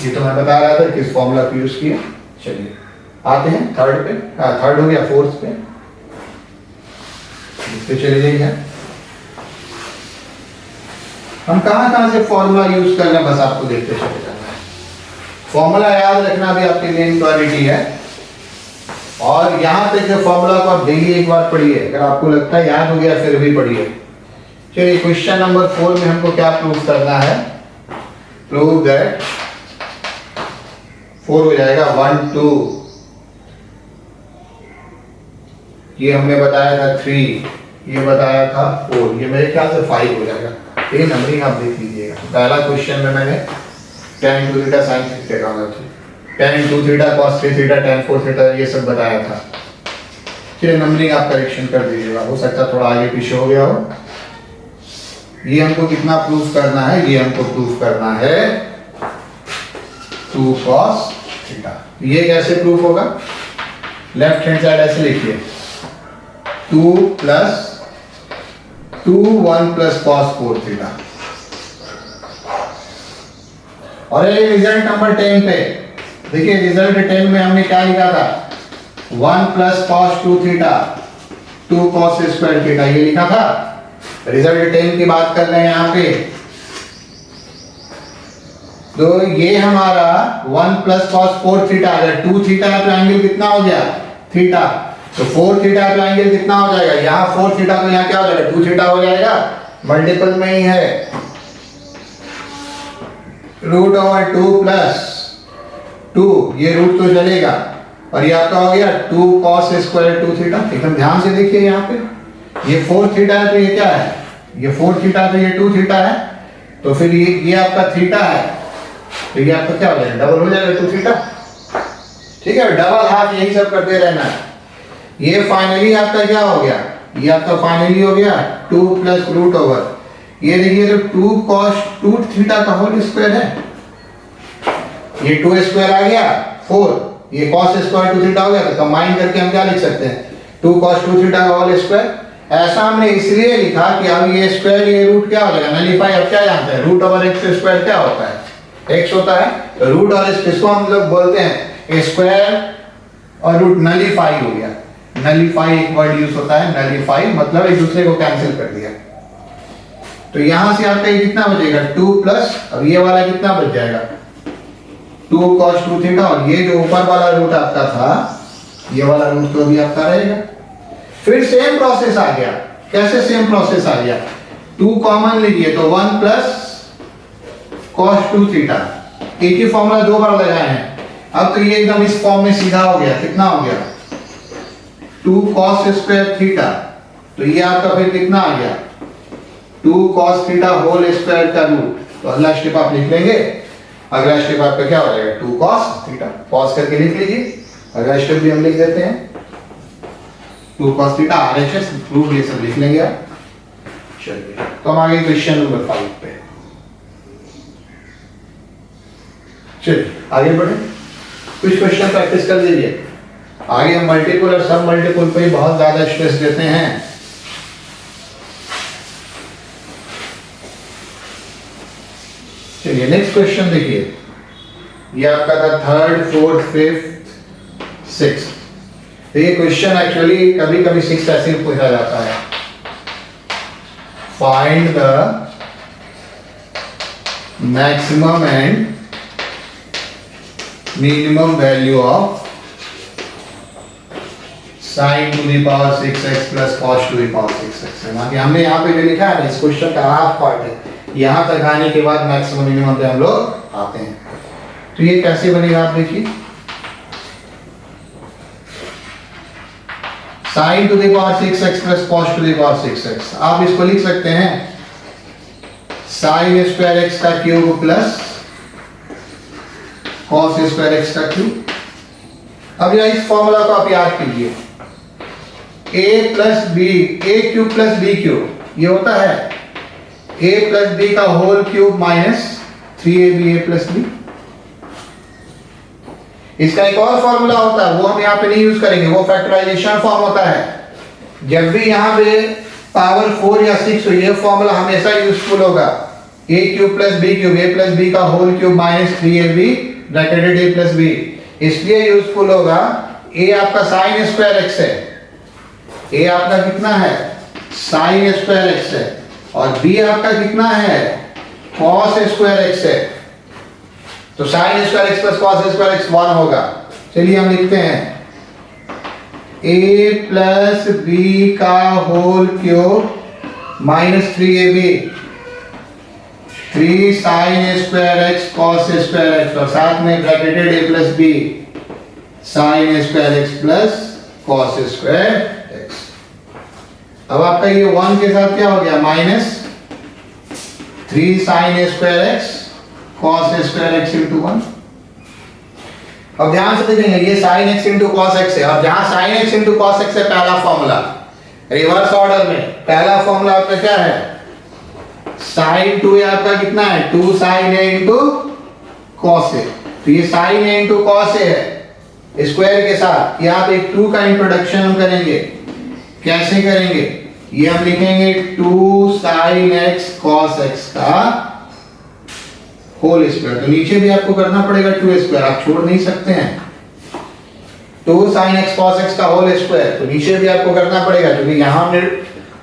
Speaker 1: ये तो मैं बता रहा था किस फॉर्मूला को यूज किया। चलिए आते हैं थर्ड पे, थर्ड हो गया, फोर्थ पे, इस पे चले जाइए। हम कहां से फॉर्मूला यूज कर रहे हैं, बस आपको देखते चले जाना है। फॉर्मूला याद रखना भी आपकी मेन प्रायोरिटी है। और यहां तक के फॉर्मूला को आप डेली एक बार पढ़िए, अगर आपको लगता है याद हो गया फिर भी पढ़िए। चलिए क्वेश्चन नंबर 4 में हमको क्या प्रूव करना है? प्रूव दैट 4 हो जाएगा 1 2, ये हमने बताया था 3, ये बताया था 4, ये मेरे ख्याल से 5 हो जाएगा। ये नंबरिंग आप देख लीजिएगा। पहला क्वेश्चन में मैंने tan 2 theta sin theta tan 2 theta cos 3 theta tan 4 theta ये सब बताया था। चलिए नंबरिंग आप करेक्शन कर दीजिएगा, हो सकता है थोड़ा आगे पीछे हो गया हो। ये हमको कितना प्रूफ करना है? ये हमको प्रूफ करना है 2 cos थीटा। ये कैसे प्रूफ होगा? लेफ्ट हैंड साइड ऐसे लिखिए 2 प्लस 2 1 प्लस cos 4 थीटा। और ये रिजल्ट नंबर 10 पे देखिए, रिजल्ट 10 में हमने क्या लिखा था? 1 plus cos 2 theta 2 cos square theta, ये लिखा था। रिजल्ट 10 की बात कर रहे हैं यहाँ पे। तो ये हमारा 1 प्लस कॉस 4 थीटा अगर 2 थीटा है तो एंगल कितना हो गया थीटा, तो 4 थीटा तो एंगल कितना हो जाएगा, यहाँ 4 थीटा तो यहाँ क्या हो जाएगा 2 थीटा हो जाएगा, मल्टीपल में ही है, रूट ओवर 2 प्लस 2, ये रूट तो चलेगा और ये आपका हो गया 2 cos स्क्वायर 2 थीटा। एकदम ध्यान से देखिए यहाँ पे ये 4 थीटा है तो ये क्या है, ये 4 थीटा तो ये 2 थीटा है, तो फिर ये आपका थीटा है तो ये आपका क्या हो जाएगा डबल हो जाएगा 2 थीटा। ठीक है, डबल हाफ यही सब करते रहना है। ये फाइनली आपका क्या हो गया, ये आपका फाइनली हो गया 2 प्लस रूट ओवर, ये देखिए तो 2 cos 2 थीटा का होल स्क्वायर है, ये 2 स्क्वायर आ गया 4, ये cos स्क्वायर 2 थीटा हो गया, तो कंबाइन करके हम क्या लिख सकते हैं 2 cos 2 थीटा का होल स्क्वायर। ऐसा हमने इसलिए लिखा कि अब ये स्क्वायर ये रूट क्या हो जाएगा नलीफाई, अब क्या जानते हैं रूट ओवर एक्स स्क्वायर क्या होता है x होता है, तो रूट और इसको हम लोग बोलते हैं स्क्वायर और रूट नलीफाई हो गया, नलीफाई एक वर्ड यूज होता है, नलीफाई मतलब एक दूसरे को कैंसिल कर दिया। तो यहां से आपका ये कितना बचेगा 2 प्लस, अब ये वाला कितना बच जाएगा 2 cos 2 थीटा, और ये जो ऊपर वाला रूट आपका था ये वाला रूट तो भी आपका रहेगा। फिर सेम प्रोसेस आ गया, कैसे सेम प्रोसेस आ गया, 2 कॉमन लीजिए तो 1 प्लस cos 2 थीटा, एक ही फॉर्मूला दो बार लगाए हैं, अब तो ये एकदम इस फॉर्म में सीधा हो गया, कितना हो गया 2 cos स्क्वायर थीटा, तो ये आपका फिर कितना आ गया 2 cos थीटा होल स्क्वायर का रूट, तो अगला स्टेप आप लिख लेंगे, अगला स्टेप आपका क्या हो जाएगा 2 cos थीटा, पॉज करके लिख लीजिए, अगला स्टेप भी हम लिख देते हैं 2 cos थीटा RHS प्रूफ ये सब लिख लेंगे आप। चलिए तो हम आगे क्वेश्चन नंबर 5 पे, चलिए आगे बढ़े, कुछ क्वेश्चन प्रैक्टिस कर लीजिए, आगे हम मल्टीपल और सब मल्टीपल पे बहुत ज्यादा स्ट्रेस देते हैं। चलिए नेक्स्ट क्वेश्चन देखिए, ये आपका था 3rd 4th 5th 6th, तो ये क्वेश्चन एक्चुअली कभी कभी 6 ऐसे पूछा जाता है, find the maximum and minimum value of sin to the power 6x plus cos to the power 6x है ना, कि हमने यहाँ पे जो लिखा है ना इस क्वेश्चन का हाफ पार्ट है, यहाँ तक आने के बाद मैक्सिमम मिनिमम पे हम लोग आते हैं। तो ये कैसे बनेगा आप देखिए, sin to the power 6x plus cos to the power 6x, आप इसको लिख सकते हैं sin स्क्वायर x का cube plus cos square x का क्यूब। अब यह इस फॉर्मूला को आप याद कीजिए, a plus b, a cube plus B cube, ये होता है a प्लस बी का whole cube minus 3ab a plus b. इसका एक और फॉर्मूला होता है, वो हम यहाँ पे नहीं यूज करेंगे, वो फैक्टराइजेशन फॉर्म होता है। जब भी यहाँ पे पावर 4 या 6 हो, ये फॉर्मूला हमेशा यूजफुल होगा, a cube plus B cube, a plus B का whole cube minus 3ab bracketed a plus B, इसलिए यूजफुल होगा। a आपका साइन स्क्वायर x है, a आपका कितना है साइन स्क्वायर x है, और b आपका कितना है cos स्क्वायर x है, तो sine square x plus cos square x 1 होगा। चलिए हम लिखते हैं a प्लस बी का whole cube minus 3ab, 3 sine square x cos square x, और साथ में bracketed a plus b sine square x plus cos square x। अब आपका ये 1 के साथ क्या हो गया minus 3 sine square x cos square x into 1। अब ध्यान से देखेंगे ये sin x into cos x है, अब जहां sin x into cos x है पहला फॉर्मूला, रिवर्स ऑर्डर में पहला फॉर्मूला आपका क्या है sin 2 आपका कितना है 2 sin a into cos a, तो ये sin a into cos a है स्क्वायर के साथ, यहाँ पे एक 2 का इंट्रोडक्शन हम करेंगे, कैसे करेंगे ये हम लिखेंगे 2 sin x cos x का होल स्क्वायर, तो नीचे भी आपको करना पड़ेगा 2 स्क्वायर, आप छोड़ नहीं सकते हैं 2 sin x cos x का होल स्क्वायर, तो नीचे भी आपको करना पड़ेगा, क्योंकि यहां हमने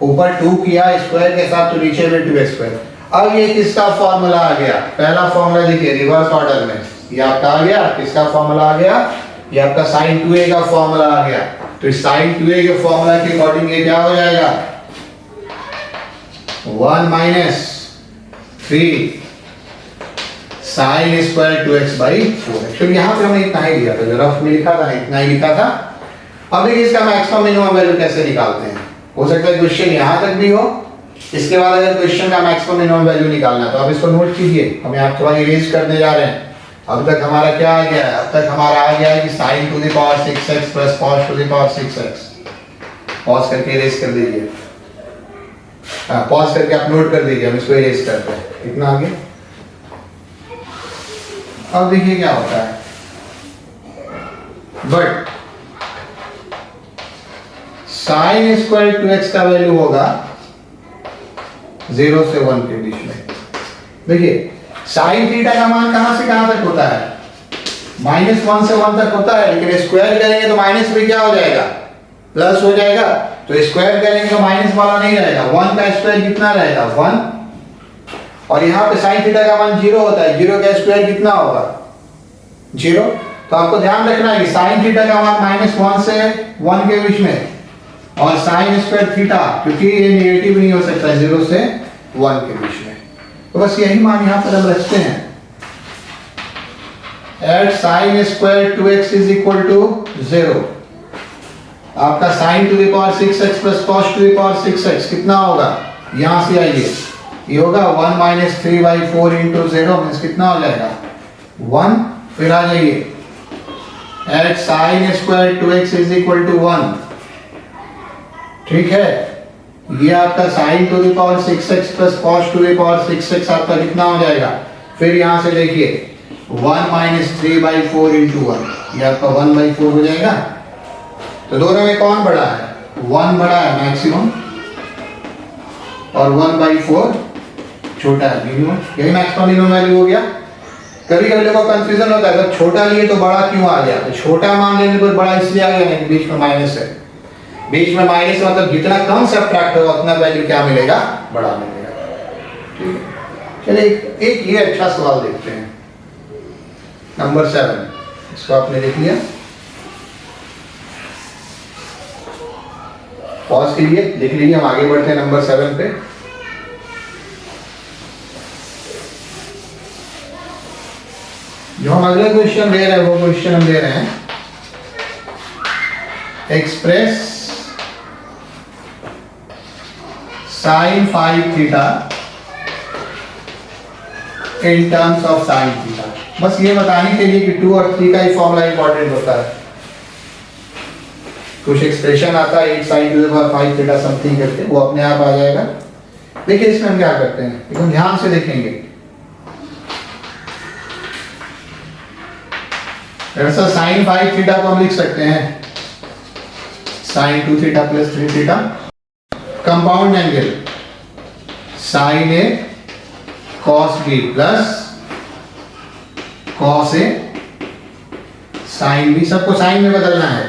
Speaker 1: ऊपर 2 किया स्क्वायर के साथ, तो नीचे में 2 स्क्वायर। अब ये किसका फॉर्मूला आ गया? पहला फॉर्मूला देखिए रिवर्स ऑर्डर में, ये आपका आ गया, किसका फॉर्मूला आ गया? ये आपका sin 2a का फॉर्मूला आ गया। तो sin 2a के फॉर्मूला के अकॉर्डिंग ये क्या हो जाएगा? 1 minus 3 sin square 2x by 4। Actually यहाँ पे हमने इतना ही लिया था, जो रफ में लिखा था इतना ही लिखा था। अब देखिए इसका मैक्सिमम मिनिमम वैल्यू कैसे निकालते हैं। हो सकता है क्वेश्चन यहाँ तक भी हो, इसके बाद अगर क्वेश्चन का मैक्सिमम मिनिमम वैल्यू निकालना है तो आप इसको नोट कीजिए, हम यहाँ थोड़ा इरेज करने जा रहे हैं। अब तक हमारा क्या आ गया है? अब तक हमारा आ गया है कि sin to the power 6x plus cos to the power 6x। Pause करके इरेज कर दीजिए, पॉज करके आप नोट कर दीजिए, हम इसको इरेज करते हैं। कितना आ गया? अब देखिए क्या होता है, बट sin स्क्वायर 2x का वैल्यू होगा 0 से 1 के बीच में। देखिए sin थीटा का मान कहां से कहां तक होता है? -1 से 1 तक होता है, लेकिन स्क्वायर करेंगे तो माइनस भी क्या हो जाएगा? प्लस हो जाएगा। तो स्क्वायर करेंगे तो माइनस वाला नहीं रहेगा, 1 का स्क्वायर कितना रहेगा? 1। और यहाँ पे sin थीटा का मान 0 होता है, 0 का स्क्वायर कितना होगा? 0। तो आपको ध्यान रखना है कि sin थीटा का मान -1 से 1 के बीच में, और sin स्क्वायर थीटा क्योंकि ये नेगेटिव नहीं हो सकता 0 से 1 के बीच में, तो बस यही मान यहाँ पर हम रखते हैं। At sin square 2x is equal to 0, आपका sin to the power 6x plus cos to the power 6x कितना होगा? यहां से आइए, ये होगा 1 माइनस 3/4 इंटू 0 मीन्स कितना हो जाएगा? 1। फिर आ जाइए at sin square 2x is equal to 1, ठीक है। ये आपका sin to the power 6x plus cos to the power 6x आपका कितना हो जाएगा? फिर यहां से देखिए 1 माइनस 3/4 इंटू 1, ये आपका 1/4 हो जाएगा। तो दोनों में कौन बड़ा है? 1 बड़ा है मैक्सिमम, और 1/4 छोटा है मिनिमम। यही मैक्सिमम मिनिमम वैल्यू हो गया। कभी कभी लोगों को कंफ्यूजन होता है, अगर छोटा लिए तो बड़ा क्यों आ गया? तो छोटा मान लेने पर बड़ा इसलिए आ गया नहीं, बीच में माइनस है। बीच में माइनस मतलब जितना कम सब्ट्रैक्ट होगा उतना वैल्यू क्या मिलेगा? बड़ा मिलेगा। ठीक है, चलिए एक ये अच्छा सवाल देखते हैं, नंबर 7। इसको आपने लिख लिया, पॉज कीजिए, लिख लीजिए, हम आगे बढ़ते हैं नंबर 7 पे। जो हम अगले क्वेश्चन दे रहे हैं वो क्वेश्चन हम दे रहे हैं express sin 5 theta in terms of sin theta. बस ये बताने के लिए कि 2 और 3 का ही फॉर्मूला इंपॉर्टेंट होता है। कुछ एक्सप्रेशन आता है 8 sin to the power 5 theta something करके, वो अपने आप आ जाएगा। देखिए इसमें हम क्या करते हैं, एकदम ध्यान से देखेंगे। ऐसा sin 5 थीटा को हम लिख सकते हैं sin 2 theta plus 3 theta. Compound angle sin A cos B plus cos A sin B, सबको sin में बदलना है।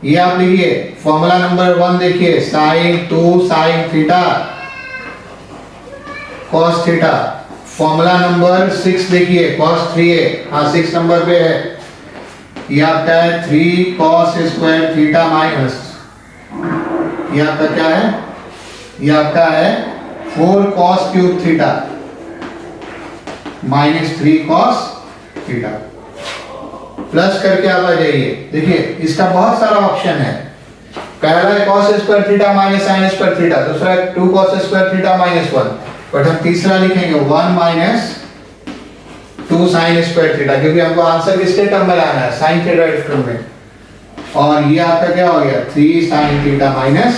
Speaker 1: ये आप लिखिए फॉर्मूला नंबर 1 देखिए, sin 2 sin theta cos theta. Formula number 6 देखिए cos 3A, हाँ 6 नंबर पे है। ये आपका है 3 cos स्क्वायर थीटा माइनस, ये आपका क्या है? ये आपका है 4 cos cube theta minus 3 cos theta. Plus करके आप आ जाइए, देखिए इसका बहुत सारा ऑप्शन है। पहला है cos square theta minus sin square theta, दूसरा है 2 cos square theta minus 1, but हम तीसरा लिखेंगे 1 माइनस 2 sin स्क्वायर थीटा, क्योंकि हमको आंसर किसके टर्म में लाना है? sin थीटा के टर्म में। और ये आपका क्या हो गया? 3 sin theta minus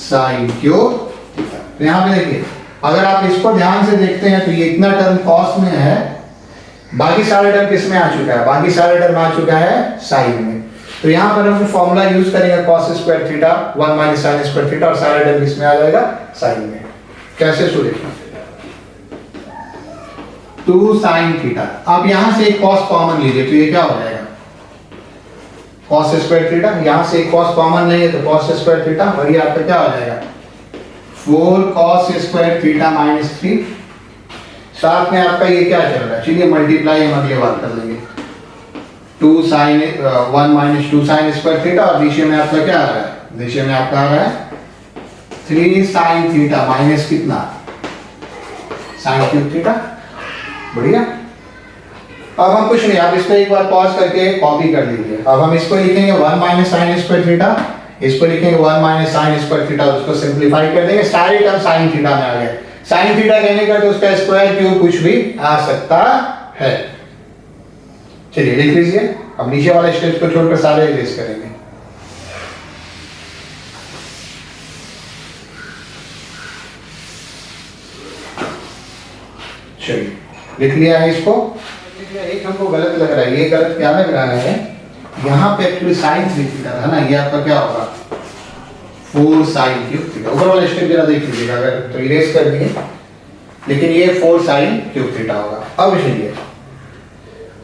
Speaker 1: sin cube theta. तो यहाँ पे देखिए, अगर आप इसको ध्यान से देखते हैं तो ये इतना टर्म cos में है, बाकी सारे टर्म किस में आ चुका है? बाकी सारे टर्म आ चुका है sin में। तो यहाँ पर हम फॉर्मूला यूज करेंगे cos square theta 1 minus sin square theta, और सारे टर्म किस में आ जाएगा? sin में। कैसे सो देखिए 2 sin थीटा, आप यहां से एक cos कॉमन लीजिए तो ये क्या हो जाएगा? cos square theta. यहां से एक cos कॉमन लेंगे तो cos स्क्वायर थीटा, और ये आपका क्या हो जाएगा? 4 cos स्क्वायर थीटा माइनस 3। साथ में आपका ये क्या चल रहा है, चलिए मल्टीप्लाई हम अगले बार कर लेंगे। 2 sin 1 minus 2 sin square theta, और नीचे में आपका क्या आ रहा है, नीचे में आपका आ रहा है 3 sin थीटा माइनस कितना, sin क्यूब थीटा। बढ़िया। अब हम कुछ नहीं, आप इसको एक बार पॉज करके कॉपी कर लीजिए। अब हम इसको लिखेंगे 1 माइनस साइन स्क्वायर थीटा, इसको लिखेंगे 1 माइनस साइन स्क्वायर थीटा, उसको सिंपलीफाई कर देंगे, सारे टर्म साइन थीटा में आ गए। साइन थीटा कहने का तो उसका स्क्वायर क्यूब कुछ भी आ सकता है। चलिए लिख लीजिए। अब नीचे वाले स्टेप को छोड़कर सारे इरेज करेंगे। चलिए लिख लिया है इसको। एक हमको गलत लग रहा है, ये गलत क्या लग रहा है, यहाँ पे एक्चुअली साइन थीटा था ना, ये आपका क्या होगा 4 साइन क्यूब थीटा। ऊपर वाला स्टेप जरा देख लीजिएगा, अगर तो इरेज कर दिए, लेकिन ये 4 साइन क्यूब थीटा होगा। अब चलिए,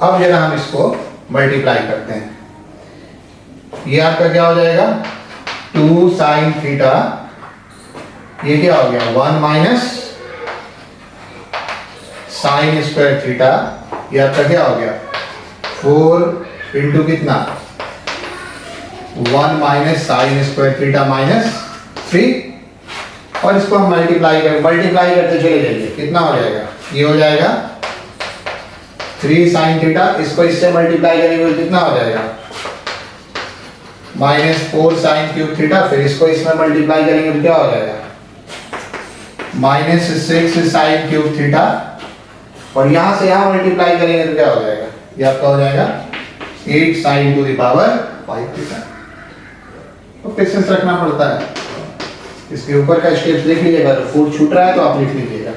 Speaker 1: अब जरा हम इसको मल्टीप्लाई करते हैं। ये आपका क्या हो जाएगा 2 साइन थीटा, ये क्या हो गया 1 माइनस साइन स्क्वायर थीटा, ये आपका क्या हो गया 4 इंटू कितना 1 minus sine square theta minus 3, और इसको हम मल्टीप्लाई करते चले जाइए, कितना हो जाएगा, ये हो जाएगा 3 साइन थीटा, इसको इससे मल्टीप्लाई करेंगे कितना हो जाएगा माइनस 4 साइन क्यूब थीटा, फिर इसको इसमें मल्टीप्लाई करेंगे तो क्या हो जाएगा माइनस 6 साइन क्यूब थीटा, और यहां से यहां मल्टीप्लाई करेंगे तो क्या हो जाएगा, ये आपका हो जाएगा 8 sign to the power 5 theta. तो पेशेंस रखना पड़ता है। इसके ऊपर का स्टेप देख लीजिएगा, तो 4 छूट रहा है तो आप लिख लीजिएगा,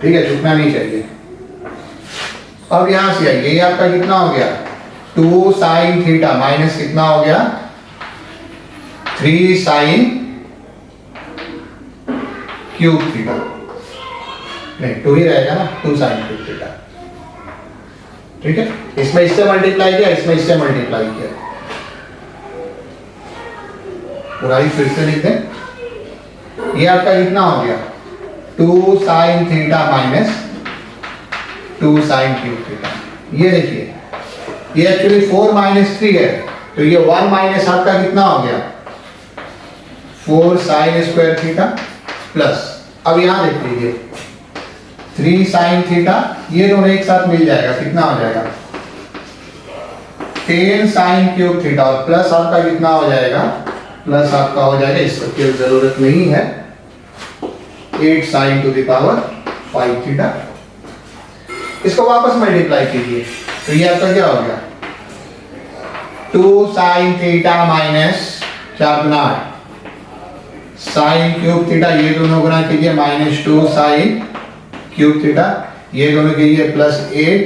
Speaker 1: ठीक है, छूटना नहीं चाहिए। अब यहां से आइए, ये आपका कितना हो गया 2 साइन थीटा माइनस कितना हो गया 3 साइन क्यूब थीटा, नहीं 2 ही रहेगा ना, 2 साइन क्यूब थीटा, ठीक है। इसमें इससे मल्टीप्लाई किया, इसमें इससे मल्टीप्लाई किया, पूरा ही फिर से लिख दें। ये आपका कितना हो गया 2 sine theta minus 2 sine cube theta. ये देखिए, ये एक्चुअली 4 माइनस 3 है, तो ये 1 माइनस आपका कितना हो गया 4 साइन स्क्वायर थीटा प्लस, अब यहां देख लीजिए 3 साइन थीटा, ये दोनों एक साथ मिल जाएगा, कितना हो जाएगा 10 साइन क्यूब थीटा, और प्लस आपका कितना हो जाएगा, प्लस आपका हो जाएगा, इसकी जरूरत नहीं है 8 sign to the power 5 theta. इसको वापस मल्टीप्लाई कीजिए, तो ये आपका क्या हो गया 2 साइन थीटा माइनस 4 गुना 8 साइन क्यूब थीटा, ये दोनों गुना कीजिए माइनस 2 साइन क्यूब थीटा, ये दोनों कीजिए प्लस 8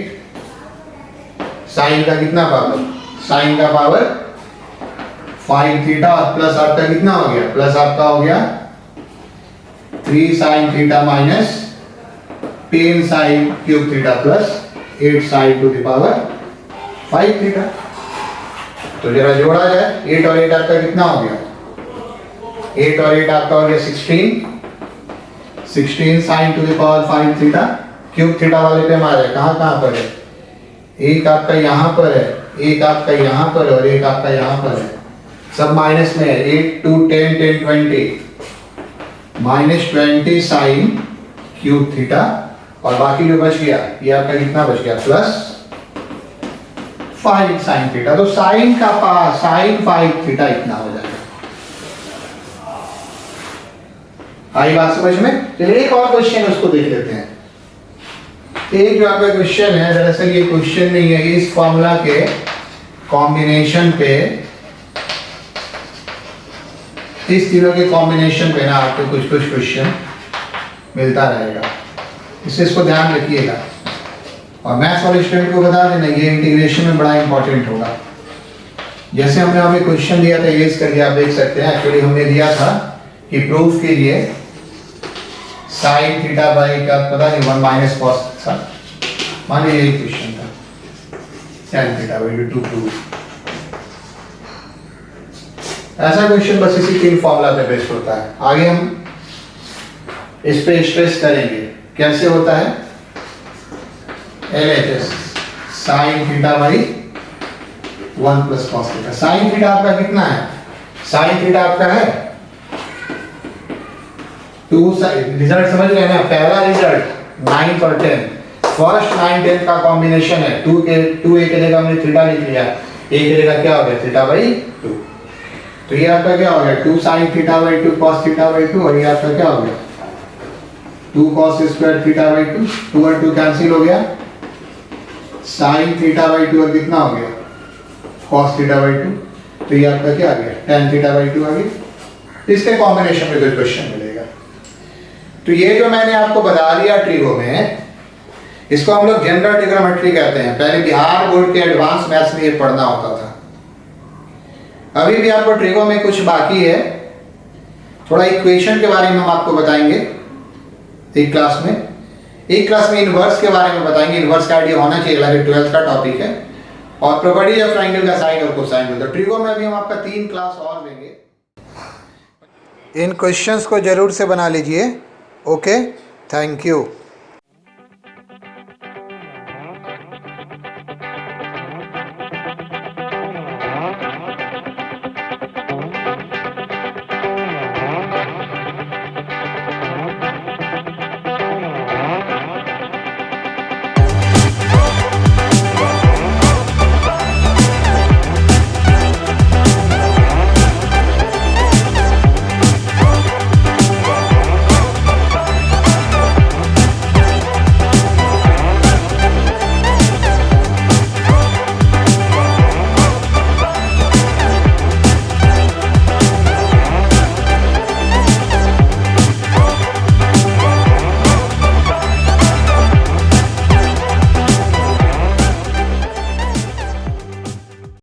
Speaker 1: साइन का कितना पावर, साइन का पावर 5 थीटा, और प्लस आपका कितना हो गया, प्लस आपका हो गया 3 sine theta minus 10 sine cube theta plus 8 sign to the power 5 theta. तो जरा जोड़ा जाए, 8 और 8 आपका कितना हो गया 8 और 8 आपका हो गया 16 sign to the power 5 theta. Cube theta वाले पे हमारे कहाँ पर है, एक आपका यहाँ पर है, एक आपका यहाँ पर है, और एक आपका यहाँ पर है, सब माइनस में है। 8 2 10 10 20 माइनस 20 साइन क्यूब थीटा, और बाकी जो बच गया ये आपका कितना बच गया प्लस 5 साइन थीटा। तो साइन का पास साइन 5 थीटा इतना हो जाएगा। आई बात समझ में? चलिए एक और क्वेश्चन उसको देख लेते हैं। एक जो आपका क्वेश्चन है, दरअसल ये क्वेश्चन नहीं है, इस फॉर्मूला के कॉम्बिनेशन पे, इस तीनों के कॉम्बिनेशन पे ना आपको कुछ कुछ क्वेश्चन मिलता रहेगा, इससे इसको ध्यान रखिएगा। और मैथ्स वाले स्टूडेंट को बता देना, ये इंटीग्रेशन में बड़ा इंपॉर्टेंट होगा। जैसे हमने हमें क्वेश्चन दिया था, ये करके आप देख सकते हैं। एक्चुअली हमने दिया था कि प्रूफ कीजिए साइन थीटा बाई का पता नहीं 1 माइनस कॉस था, मान लीजिए यही क्वेश्चन था, साइन थीटा बाई 2 प्रूफ। ऐसा क्वेश्चन बस इसी तीन फॉर्मूला पे बेस्ड होता है। आगे हम इस पे स्ट्रेस करेंगे, कैसे होता है, LHS sine theta by 1 plus cos theta. Sine theta आपका कितना है, साइन थीटा आपका है 2 साइन, रिजल्ट समझ रहे हैं ना, पहला रिजल्ट 9 और 10, फर्स्ट 9 10 का कॉम्बिनेशन है, 2 a के जगह हमने थीटा लिख लिया, a की जगह क्या हो गया थीटा बाई 2, तो ये आपका क्या हो गया 2 sine theta by 2 cos theta by 2, और ये आपका क्या हो गया 2 cos स्क्वायर थीटा बाई 2, 2 और 2 कैंसिल हो गया, साइन थीटा बाई 2 और कितना हो गया cos थीटा बाई 2, तो ये आपका क्या आ गया tan थीटा बाई 2 आ गया। इसके कॉम्बिनेशन में कोई क्वेश्चन मिलेगा। तो ये जो मैंने आपको बता दिया ट्रिगो में, इसको हम लोग जनरल ट्रिग्नोमेट्री कहते हैं। पहले बिहार बोर्ड के एडवांस मैथ्स में ये पढ़ना होता था। अभी भी आपको ट्रिगो में कुछ बाकी है, थोड़ा इक्वेशन के बारे में हम आपको बताएंगे एक क्लास में इनवर्स के बारे में बताएंगे। इनवर्स का आइडिया होना चाहिए, हालांकि 12th का टॉपिक है, और प्रॉपर्टी ऑफ ट्रायंगल का साइन और कोसाइन। तो ट्रिगो में अभी हम आपका 3 क्लास और लेंगे। इन क्वेश्चंस को जरूर से बना लीजिए। Okay, thank you.